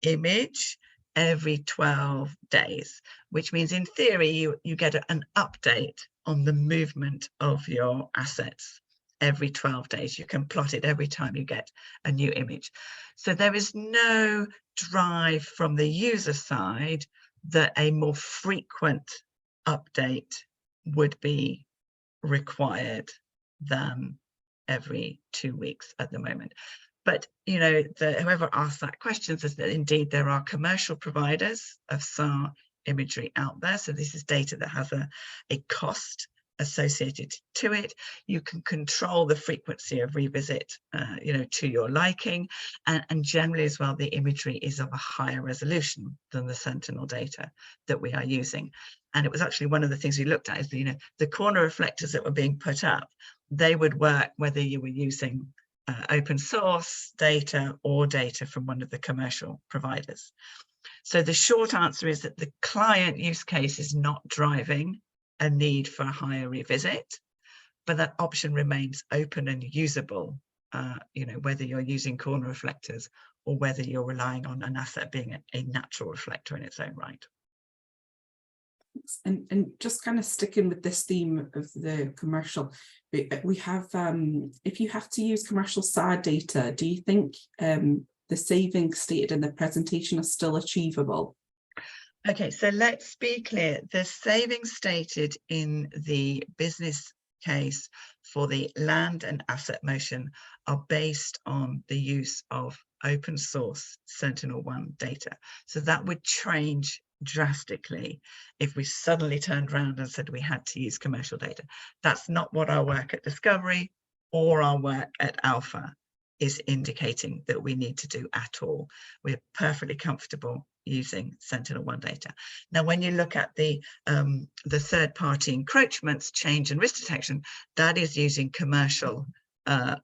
image every 12 days, which means in theory, you get an update on the movement of your assets every 12 days. You can plot it every time you get a new image. So there is no drive from the user side that a more frequent update would be required than every 2 weeks at the moment. But you know, whoever asked that question says that indeed there are commercial providers of SAR imagery out there. So this is data that has a cost associated to it. You can control the frequency of revisit, you know, to your liking, and generally as well, the imagery is of a higher resolution than the Sentinel data that we are using. And it was actually one of the things we looked at is the, you know, the corner reflectors that were being put up, they would work whether you were using open source data or data from one of the commercial providers. So the short answer is that the client use case is not driving a need for a higher revisit, but that option remains open and usable, you know, whether you're using corner reflectors or whether you're relying on an asset being a natural reflector in its own right. And just kind of sticking with this theme of the commercial, we have, if you have to use commercial SAR data, do you think the savings stated in the presentation are still achievable? Okay, so let's be clear. The savings stated in the business case for the land and asset motion are based on the use of open source Sentinel-1 data. So that would change drastically if we suddenly turned around and said we had to use commercial data. That's not what our work at Discovery or our work at Alpha is indicating that we need to do at all. We're perfectly comfortable using Sentinel-1 data. Now, when you look at the third-party encroachments, change and risk detection, that is using commercial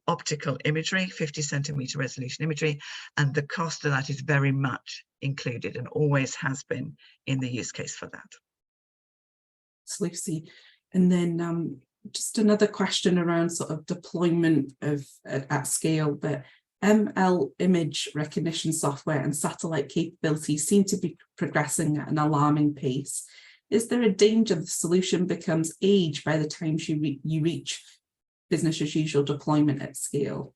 optical imagery, 50 centimeter resolution imagery, and the cost of that is very much included and always has been in the use case for that. Lucy, and then just another question around sort of deployment of at scale, but ML image recognition software and satellite capabilities seem to be progressing at an alarming pace. Is there a danger the solution becomes age by the time you reach business as usual deployment at scale?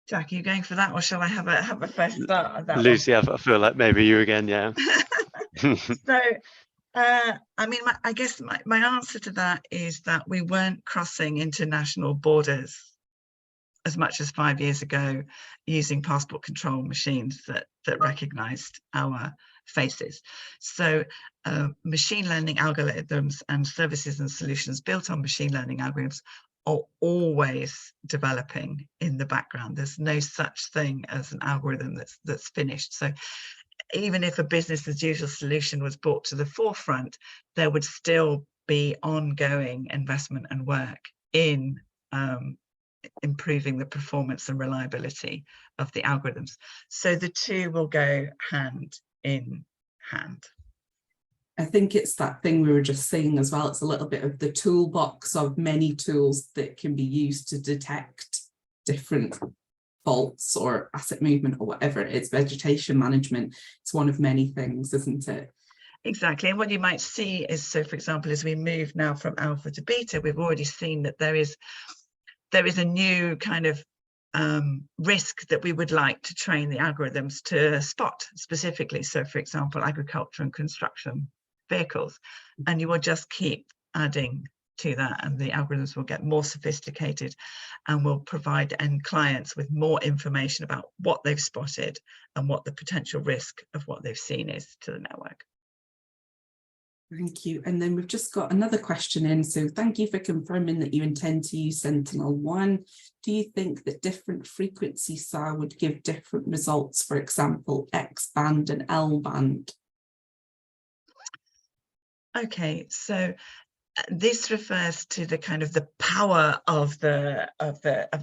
Jack, are you going for that, or shall I have a first start at that Lucy, one? I feel like maybe you again, yeah. So, I mean, I guess my answer to that is that we weren't crossing international borders as much as 5 years ago using passport control machines that recognized our faces. So machine learning algorithms and services and solutions built on machine learning algorithms are always developing in the background. There's no such thing as an algorithm that's finished. So even if a business as usual solution was brought to the forefront, there would still be ongoing investment and work in improving the performance and reliability of the algorithms. So the two will go hand in hand. I think it's that thing we were just saying as well. It's a little bit of the toolbox of many tools that can be used to detect different faults or asset movement or whatever it is. Vegetation management, it's one of many things, isn't it? Exactly. And what you might see is, so for example, as we move now from alpha to beta, we've already seen that there is a new kind of risk that we would like to train the algorithms to spot specifically. So for example, agriculture and construction vehicles, and you will just keep adding to that, and the algorithms will get more sophisticated and will provide end clients with more information about what they've spotted and what the potential risk of what they've seen is to the network. Thank you. And then we've just got another question in. So thank you for confirming that you intend to use Sentinel-1. Do you think that different frequency SAR would give different results, for example, X band and L band? Okay, so this refers to the kind of the power of the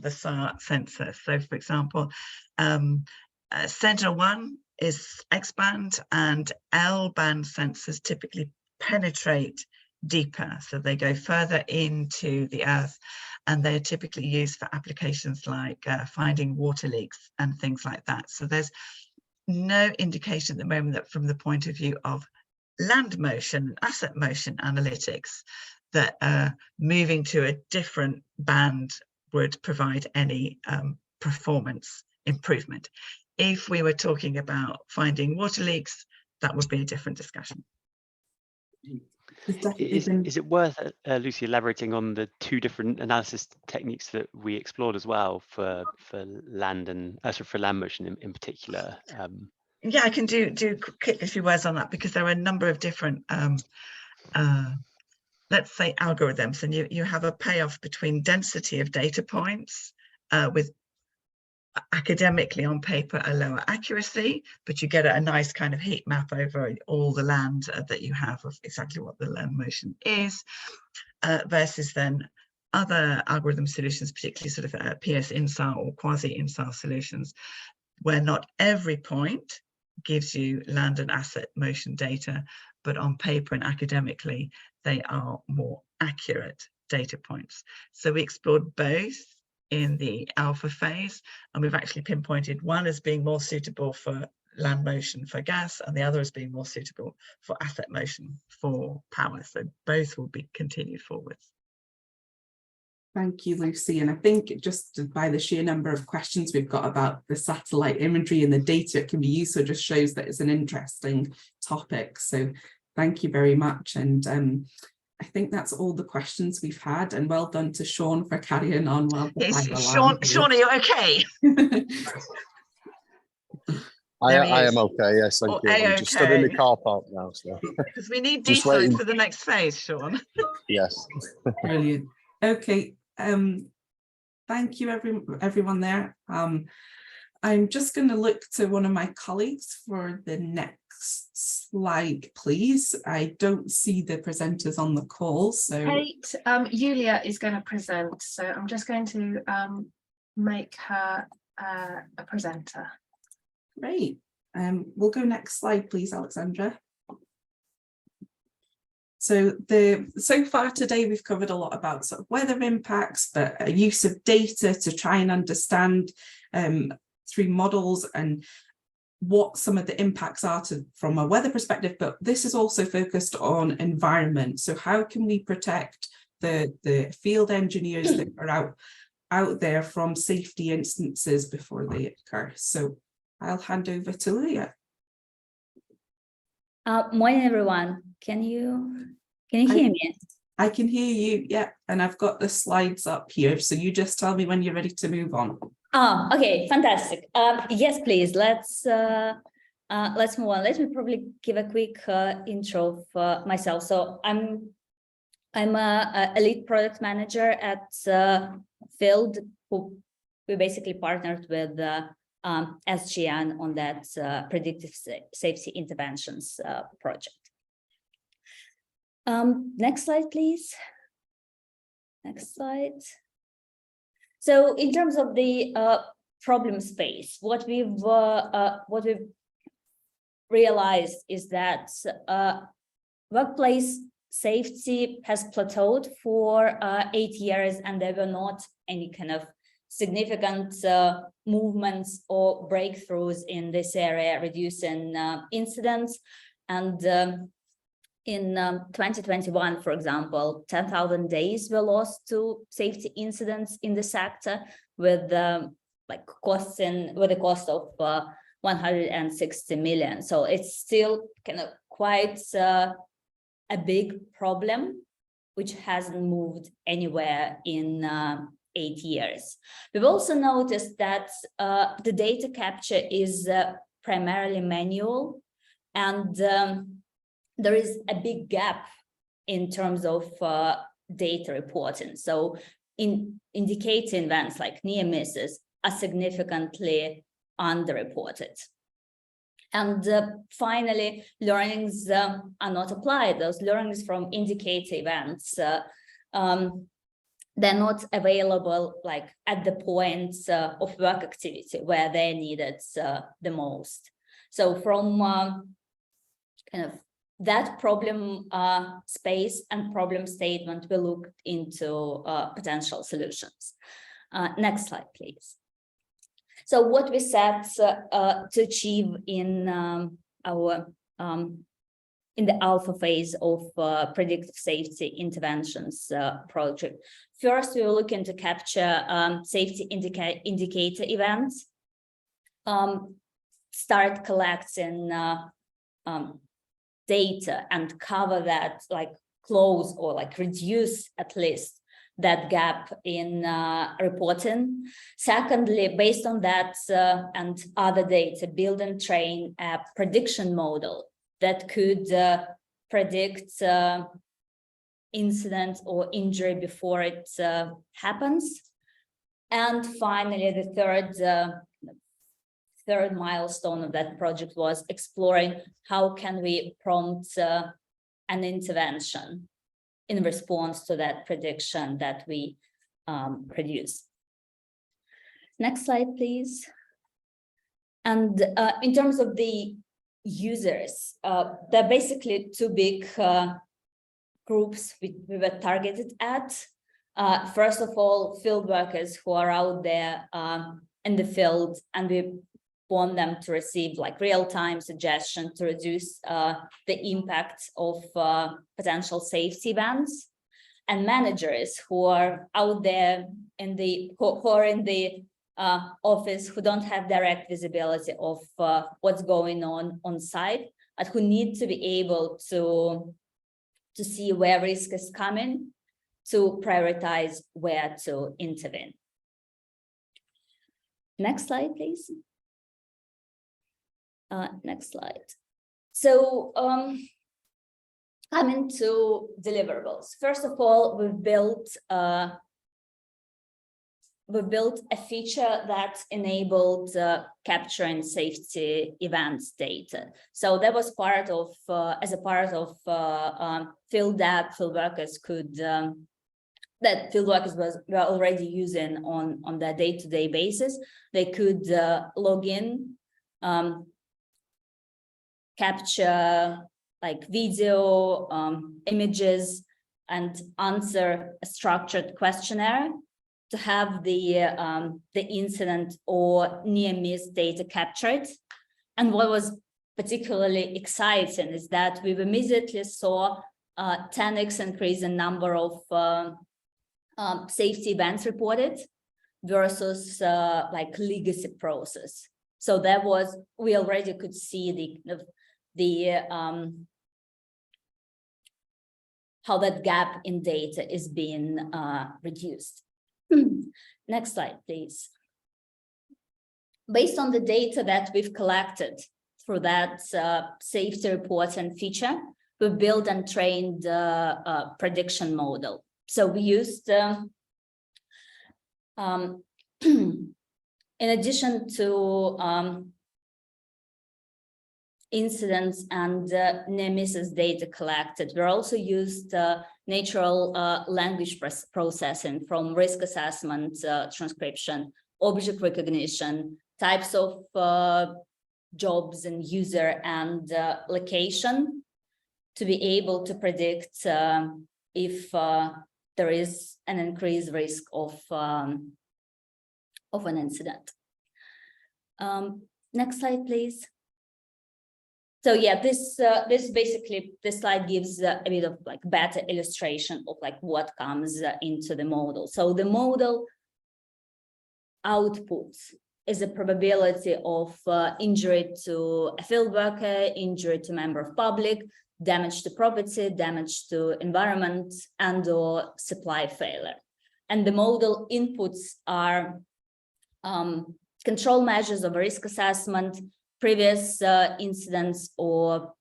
SAR sensor. So for example, Sentinel-1 is X band, and L band sensors typically penetrate deeper, so they go further into the earth, and they're typically used for applications like finding water leaks and things like that. So there's no indication at the moment that from the point of view of land motion, asset motion analytics, that moving to a different band would provide any performance improvement. If we were talking about finding water leaks, that would be a different discussion. Is it worth, Lucy, elaborating on the two different analysis techniques that we explored as well for land and for land motion in particular? Yeah, I can do quick a few words on that, because there are a number of different let's say algorithms, and you have a payoff between density of data points with academically on paper a lower accuracy, but you get a nice kind of heat map over all the land that you have of exactly what the land motion is, versus then other algorithm solutions, particularly sort of PS INSAR or quasi INSAR solutions, where not every point gives you land and asset motion data, but on paper and academically, they are more accurate data points. So we explored both in the alpha phase, and we've actually pinpointed one as being more suitable for land motion for gas, and the other as being more suitable for asset motion for power. So both will be continued forwards. Thank you, Lucy. And I think just by the sheer number of questions we've got about the satellite imagery and the data it can be used, so it just shows that it's an interesting topic. So thank you very much. And I think that's all the questions we've had, and well done to Sean for carrying on while the Yes, fire alarm Sean, are you okay? I am okay, yes, thank you. I'm just stood in the car park now, so. Because we need Just details waiting. for the next phase, Sean. Yes. Brilliant. Okay. Thank you, everyone there. I'm just going to look to one of my colleagues for the next slide, please. I don't see the presenters on the call, so. Kate, Julia is going to present, so I'm just going to make her a presenter. Great. We'll go next slide, please, Alexandra. So far today, we've covered a lot about sort of weather impacts, but a use of data to try and understand through models and what some of the impacts are from a weather perspective, but this is also focused on environment. So how can we protect the field engineers that are out there from safety instances before they occur? So I'll hand over to Leah. Morning, everyone. Can you hear me? I can hear you, yeah, and I've got the slides up here, so you just tell me when you're ready to move on. Oh, okay, fantastic. Yes, please. Let's move on. Let me probably give a quick intro of myself. So I'm a lead product manager at Field, who we basically partnered with SGN on that predictive safety interventions project. Next slide, please. Next slide. So in terms of the problem space, what we've realized is that workplace safety has plateaued for 8 years, and there were not any kind of significant movements or breakthroughs in this area, reducing incidents. And in 2021, for example, 10,000 days were lost to safety incidents in the sector, with a cost of 160 million. So it's still kind of quite a big problem, which hasn't moved anywhere in 8 years. We've also noticed that the data capture is primarily manual, and there is a big gap in terms of data reporting. So indicating events like near misses are significantly underreported. And finally, learnings are not applied. Those learnings from indicator events, they're not available like at the point of work activity where they're needed the most. So from kind of that problem space and problem statement, we looked into potential solutions. Next slide, please. So what we set to achieve in our in the alpha phase of predictive safety interventions project. First, we were looking to capture safety indicator events, start collecting data and cover that, like close or like reduce at least that gap in reporting. Secondly, based on that and other data, build and train a prediction model that could predict incident or injury before it happens. And finally, the third milestone of that project was exploring how can we prompt an intervention in response to that prediction that we produce. Next slide, please. And in terms of the users, there are basically two big groups we were targeted at. First of all, field workers who are out there in the field, and we want them to receive like real-time suggestion to reduce the impact of potential safety events, and managers who are out there in the office, who don't have direct visibility of what's going on site, but who need to be able to to see where risk is coming, to prioritize where to intervene. Next slide, please. Next slide. So coming to deliverables. First of all, we built a feature that enabled capturing safety events data. So that was part of, as a part of field app, field workers could, that field workers were already using on their day-to-day basis. They could log in, capture like video, images, and answer a structured questionnaire to have the incident or near miss data captured. And what was particularly exciting is that we immediately saw 10x increase in number of safety events reported versus like legacy process. So that was, we already could see how that gap in data is being reduced. Next slide, please. Based on the data that we've collected through that safety reporting feature, we built and trained a prediction model. So we used, in addition to incidents and near misses data collected, we also used natural language processing from risk assessment, transcription, object recognition, types of jobs and user and location to be able to predict if there is an increased risk of an incident. Next slide, please. So yeah, this basically, this slide gives a bit of like better illustration of like what comes into the model. So the model outputs is a probability of injury to a field worker, injury to member of public, damage to property, damage to environment, and or supply failure. And the model inputs are control measures of risk assessment, previous incidents or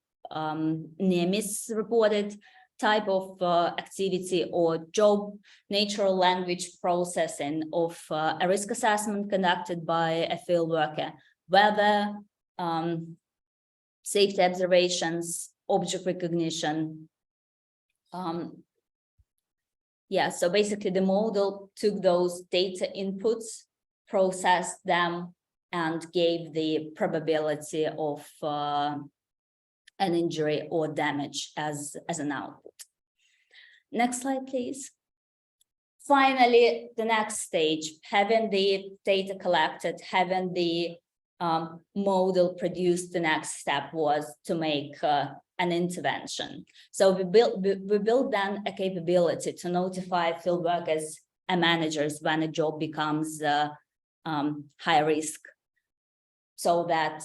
near miss reported, type of activity or job, natural language processing of a risk assessment conducted by a field worker, weather, safety observations, object recognition. Yeah, so basically the model took those data inputs, processed them, and gave the probability of an injury or damage as an output. Next slide, please. Finally, the next stage, having the data collected, having the model produced, the next step was to make an intervention. So we built then a capability to notify field workers and managers when a job becomes high risk, so that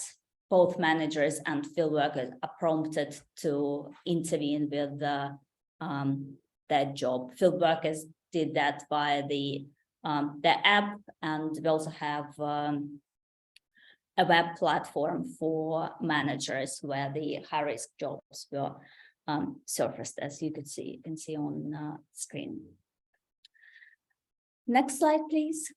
both managers and field workers are prompted to intervene with that job. Field workers did that via the app, and we also have a web platform for managers where the high-risk jobs were surfaced, as you can see on screen. Next slide, please.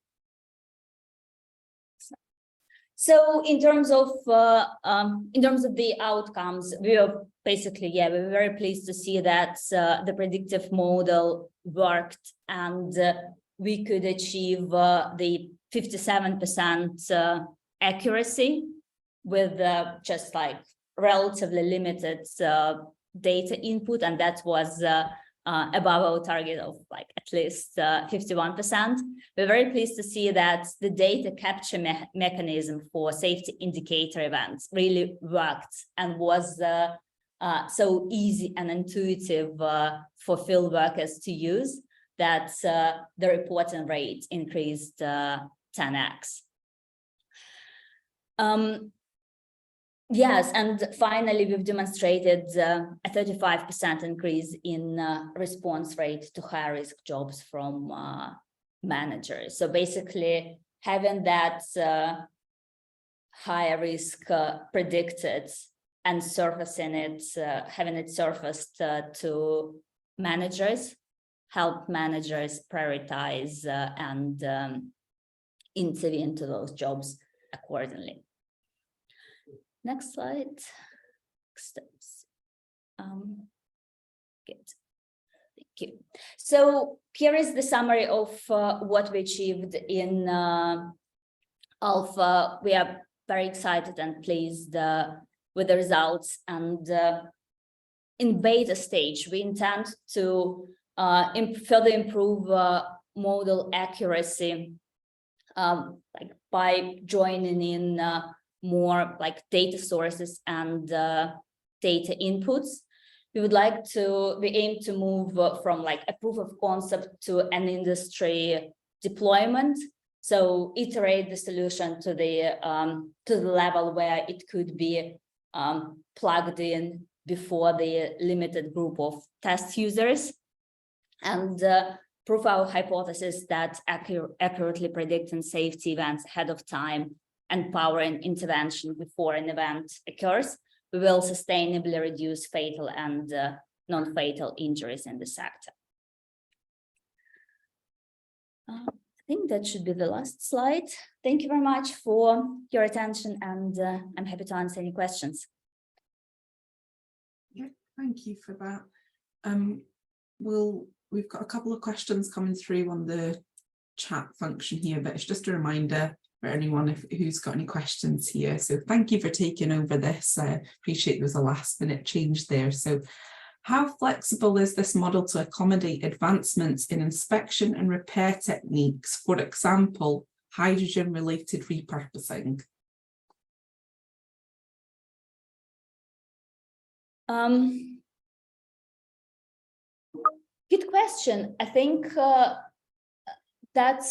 So in terms of the outcomes, we are basically, yeah, we're very pleased to see that the predictive model worked, and we could achieve the 57% accuracy with just like relatively limited data input, and that was above our target of like at least 51%. We're very pleased to see that the data capture mechanism for safety indicator events really worked and was so easy and intuitive for field workers to use that the reporting rate increased 10x. Yes, and finally, we've demonstrated a 35% increase in response rate to high-risk jobs from managers. So basically, having that higher risk predicted and surfacing it, having it surfaced to managers, help managers prioritize and intervene to those jobs accordingly. Next slide. Steps. Good. Thank you. So here is the summary of what we achieved in Alpha. We are very excited and pleased with the results. And in beta stage, we intend to further improve model accuracy, like by joining in more like data sources and data inputs. We aim to move from like a proof of concept to an industry deployment. So iterate the solution to the level where it could be plugged in before the limited group of test users, and prove our hypothesis that accurately predicting safety events ahead of time and powering intervention before an event occurs, we will sustainably reduce fatal and non-fatal injuries in the sector. I think that should be the last slide. Thank you very much for your attention, and I'm happy to answer any questions. Yeah, thank you for that. We've got a couple of questions coming through on the chat function here, but it's just a reminder for anyone who's got any questions here. So thank you for taking over this. I appreciate there was a last minute change there. So how flexible is this model to accommodate advancements in inspection and repair techniques, for example, hydrogen related repurposing? Good question. I think that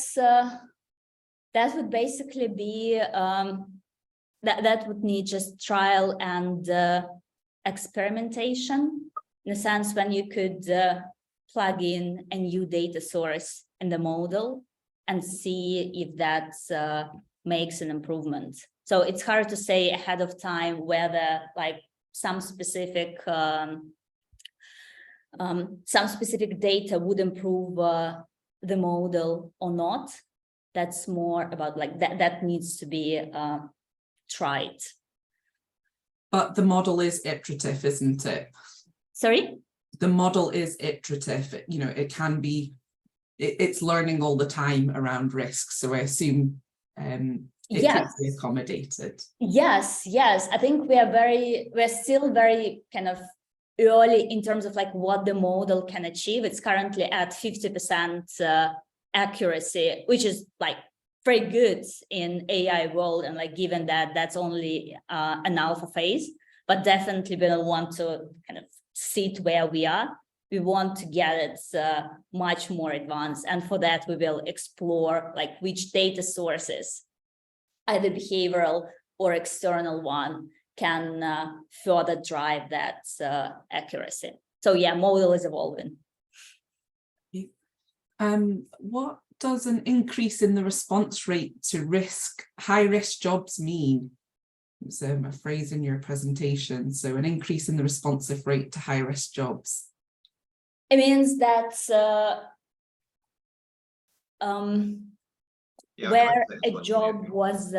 would basically be that would need just trial and experimentation, in a sense when you could plug in a new data source in the model and see if that makes an improvement. So it's hard to say ahead of time whether like some specific data would improve the model or not. That's more about like that needs to be tried. But the model is iterative, isn't it? Sorry? The model is iterative. You know, it can be, it's learning all the time around risks. So I assume it Yes. could be accommodated. Yes, yes. I think we're still very kind of early in terms of like what the model can achieve. It's currently at 50% accuracy, which is like very good in AI world, and like given that that's only an alpha phase, but definitely we don't want to kind of sit where we are. We want to get it much more advanced, and for that we will explore like which data sources, either behavioral or external one, can further drive that accuracy. So yeah, model is evolving. What does an increase in the response rate to high risk jobs mean? It's a phrase in your presentation. So an increase in the responsive rate to high risk jobs. It means that where a job was,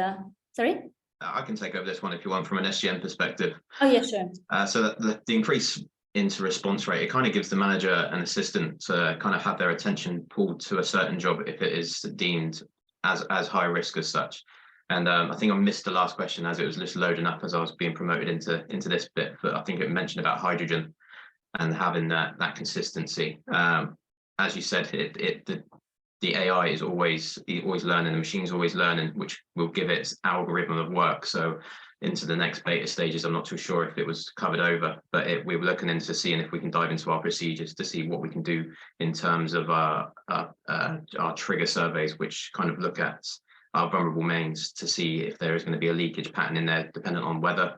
sorry? I can take over this one if you want from an SGN perspective. Oh yeah, sure. So the increase into response rate, it kind of gives the manager and assistant to kind of have their attention pulled to a certain job if it is deemed as high risk as such. And I think I missed the last question as it was just loading up as I was being promoted into this bit, but I think it mentioned about hydrogen and having that consistency. As you said, the AI is always learning, the machine's always learning, which will give its algorithm of work. So into the next beta stages, I'm not too sure if it was covered over, but we were looking into seeing if we can dive into our procedures to see what we can do in terms of our trigger surveys, which kind of look at our vulnerable mains to see if there is going to be a leakage pattern in there, dependent on weather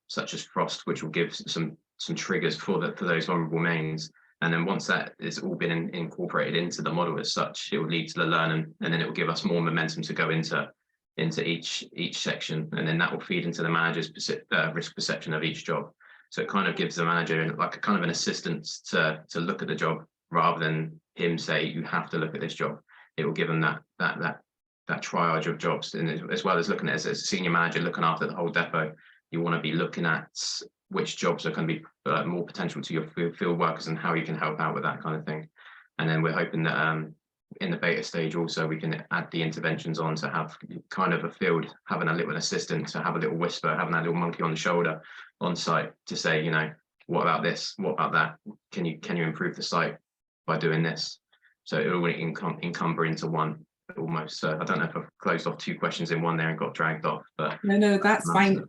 such as frost, which will give some triggers for those vulnerable mains. And then once that has all been incorporated into the model as such, it will lead to the learning, and then it will give us more momentum to go into each section, and then that will feed into the manager's risk perception of each job. So it kind of gives the manager like a kind of an assistance to look at the job rather than him say you have to look at this job. It will give them that triage of jobs, and as well as looking at it as a senior manager looking after the whole depot, you want to be looking at which jobs are going to be more potential to your field workers and how you can help out with that kind of thing. And then we're hoping that in the beta stage also we can add the interventions on to have kind of a field having a little assistant, to have a little whisper, having that little monkey on the shoulder on site to say, you know, what about this, what about that, can you improve the site by doing this? So it will encumber into one almost. So I don't know if I've closed off 2 questions in one there and got dragged off, but no, that's fine.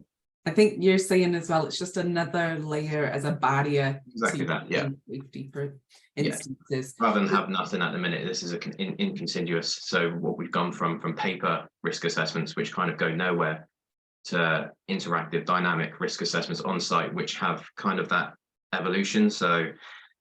I think you're saying as well, it's just another layer as a barrier. Exactly that, yeah. Deeper instances. Yeah. Rather than have nothing at the minute, this is inconsiduous. So what we've gone from paper risk assessments, which kind of go nowhere, to interactive dynamic risk assessments on site, which have kind of that evolution. So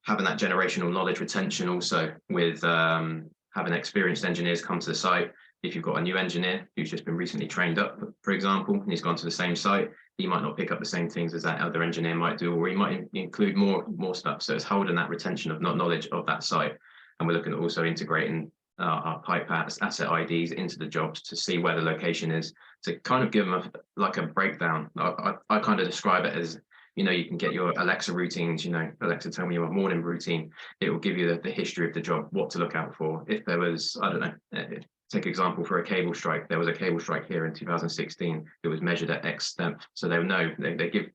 having that generational knowledge retention also with having experienced engineers come to the site. If you've got a new engineer who's just been recently trained up, for example, and he's gone to the same site, he might not pick up the same things as that other engineer might do, or he might include more stuff. So it's holding that retention of knowledge of that site. And we're looking at also integrating our pipe asset IDs into the jobs to see where the location is, to kind of give them like a breakdown. I kind of describe it as, you know, you can get your Alexa routines, you know, Alexa, tell me your morning routine. It will give you the history of the job, what to look out for. If there was, I don't know, take example for a cable strike. There was a cable strike here in 2016. It was measured at X depth. So they'll know, they give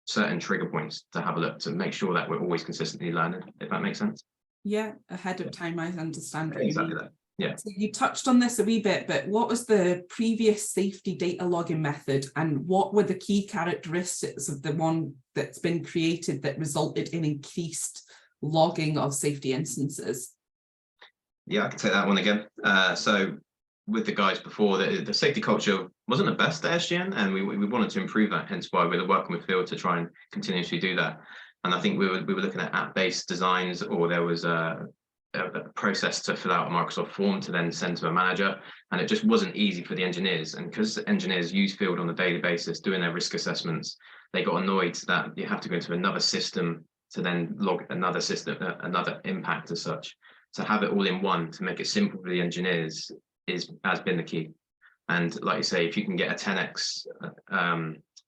certain trigger points to have a look to make sure that we're always consistently learning, if that makes sense. Yeah, ahead of time, I understand. Exactly that. Yeah. So you touched on this a wee bit, but what was the previous safety data logging method, and what were the key characteristics of the one that's been created that resulted in increased logging of safety instances? Yeah, I can take that one again. So with the guys before, the safety culture wasn't the best at SGN, and we wanted to improve that, hence why we were working with field to try and continuously do that. And I think we were looking at app-based designs, or there was a process to fill out a Microsoft form to then send to a manager, and it just wasn't easy for the engineers. And because engineers use field on a daily basis doing their risk assessments, they got annoyed that you have to go into another system to then log another system, another impact as such. To have it all in one, to make it simple for the engineers, has been the key. And like you say, if you can get a 10x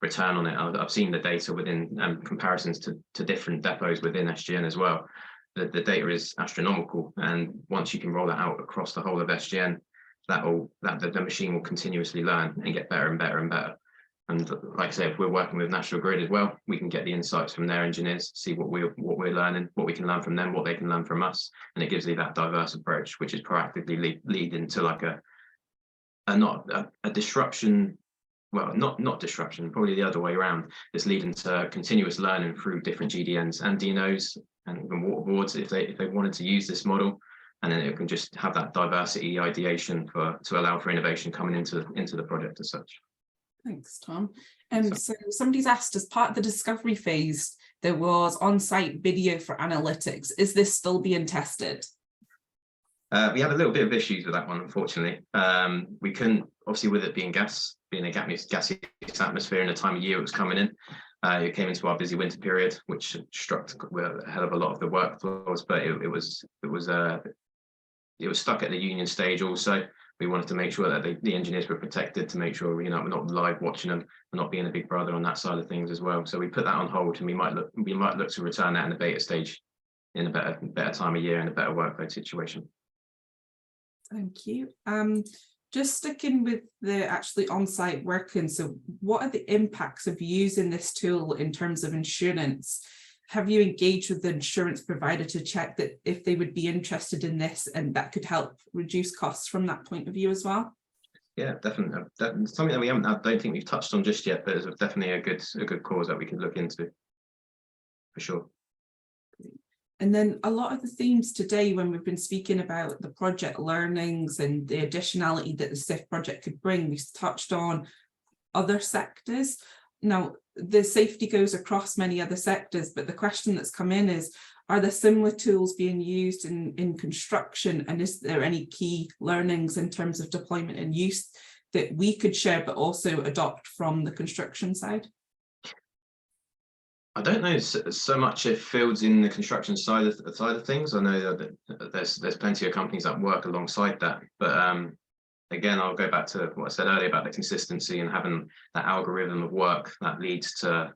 return on it, I've seen the data within comparisons to different depots within SGN as well. The data is astronomical, and once you can roll that out across the whole of SGN, the machine will continuously learn and get better and better and better. And like I say, if we're working with National Grid as well, we can get the insights from their engineers, see what we're learning, what we can learn from them, what they can learn from us, and it gives you that diverse approach, which is proactively leading to like a disruption. Well, not disruption, probably the other way around. It's leading to continuous learning through different GDNs and DNOs and even water boards if they wanted to use this model, and then it can just have that diversity ideation to allow for innovation coming into the project as such. Thanks, Tom. So somebody's asked, as part of the discovery phase, there was on-site video for analytics. Is this still being tested? We had a little bit of issues with that one, unfortunately. We couldn't, obviously with it being a gaseous atmosphere in the time of year it was coming in. It came into our busy winter period, which struck a hell of a lot of the workflows, but it was stuck at the union stage also. We wanted to make sure that the engineers were protected, to make sure, you know, we're not live watching them, we're not being a big brother on that side of things as well. So we put that on hold, and we might look to return that in the beta stage in a better time of year and a better workload situation. Thank you. Just sticking with the actually on-site working, so what are the impacts of using this tool in terms of insurance? Have you engaged with the insurance provider to check that if they would be interested in this, and that could help reduce costs from that point of view as well? Yeah, definitely. That's something that we haven't, I don't think we've touched on just yet, but it's definitely a good cause that we could look into, for sure. And then a lot of the themes today, when we've been speaking about the project learnings and the additionality that the SIF project could bring, we've touched on other sectors. now the safety goes across many other sectors, but the question that's come in is, are there similar tools being used in construction, and is there any key learnings in terms of deployment and use that we could share but also adopt from the construction side? I don't know so much if fields in the construction side of things. I know that there's plenty of companies that work alongside that, but again, I'll go back to what I said earlier about the consistency and having that algorithm of work that leads to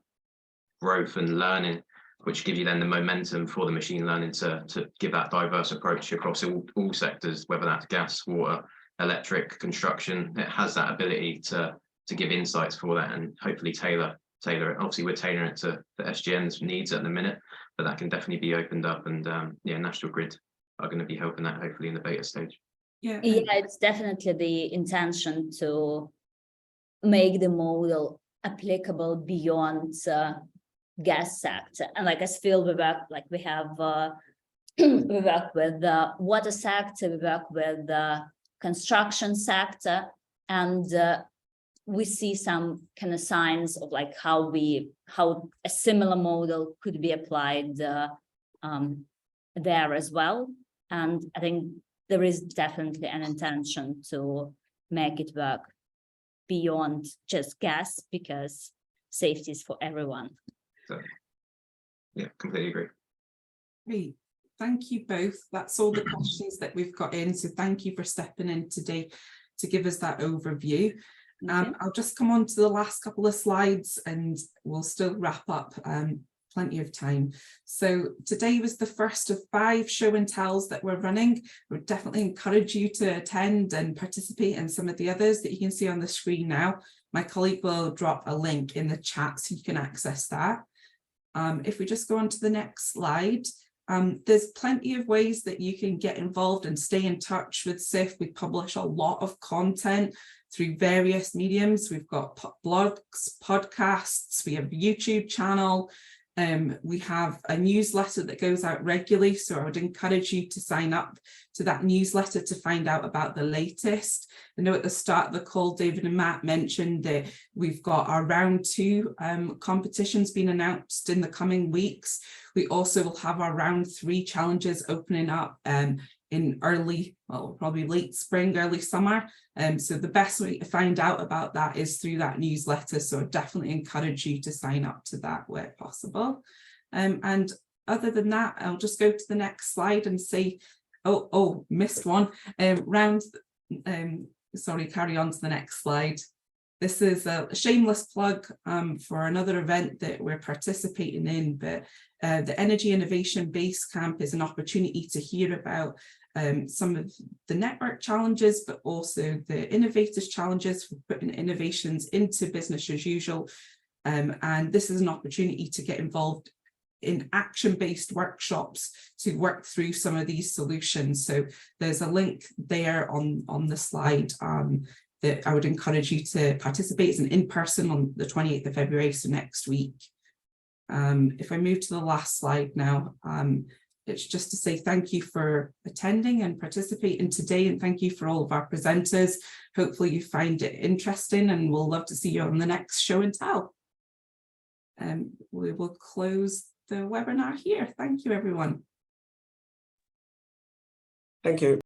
growth and learning, which give you then the momentum for the machine learning to give that diverse approach across all sectors, whether that's gas, water, electric, construction. It has that ability to give insights for that and hopefully tailor it. Obviously, we're tailoring it to the SGN's needs at the minute, but that can definitely be opened up, and yeah, National Grid are going to be helping that hopefully in the beta stage. Yeah, it's definitely the intention to make the model applicable beyond gas sector. And like as Phil, we work, like we have we work with the water sector, we work with the construction sector, and we see some kind of signs of like how a similar model could be applied there as well. And I think there is definitely an intention to make it work beyond just gas, because safety is for everyone. So, yeah, completely agree. Great. Thank you both. That's all the questions that we've got in. So thank you for stepping in today to give us that overview. I'll just come on to the last couple of slides and we'll still wrap up. Plenty of time. So today was the first of 5 show and tells that we're running. We would definitely encourage you to attend and participate in some of the others that you can see on the screen now. My colleague will drop a link in the chat so you can access that. If we just go on to the next slide, there's plenty of ways that you can get involved and stay in touch with SIF. We publish a lot of content through various mediums. We've got blogs, podcasts, we have a YouTube channel. We have a newsletter that goes out regularly, so I would encourage you to sign up to that newsletter to find out about the latest. I know at the start of the call, David and Matt mentioned that we've got our round 2 competitions being announced in the coming weeks. We also will have our round 3 challenges opening up in early, well, probably late spring, early summer. So the best way to find out about that is through that newsletter. So I definitely encourage you to sign up to that where possible. And other than that, I'll just go to the next slide and say, oh, missed one. Sorry, carry on to the next slide. This is a shameless plug for another event that we're participating in, but the Energy Innovation Base Camp is an opportunity to hear about some of the network challenges, but also the innovators challenges for putting innovations into business as usual. And this is an opportunity to get involved in action-based workshops to work through some of these solutions. So there's a link there on the slide that I would encourage you to participate. It's an in-person on the 28th of February, so next week. If I move to the last slide now, it's just to say thank you for attending and participating today, and thank you for all of our presenters. Hopefully you find it interesting, and we'll love to see you on the next show and tell. We will close the webinar here. Thank you, everyone. Thank you.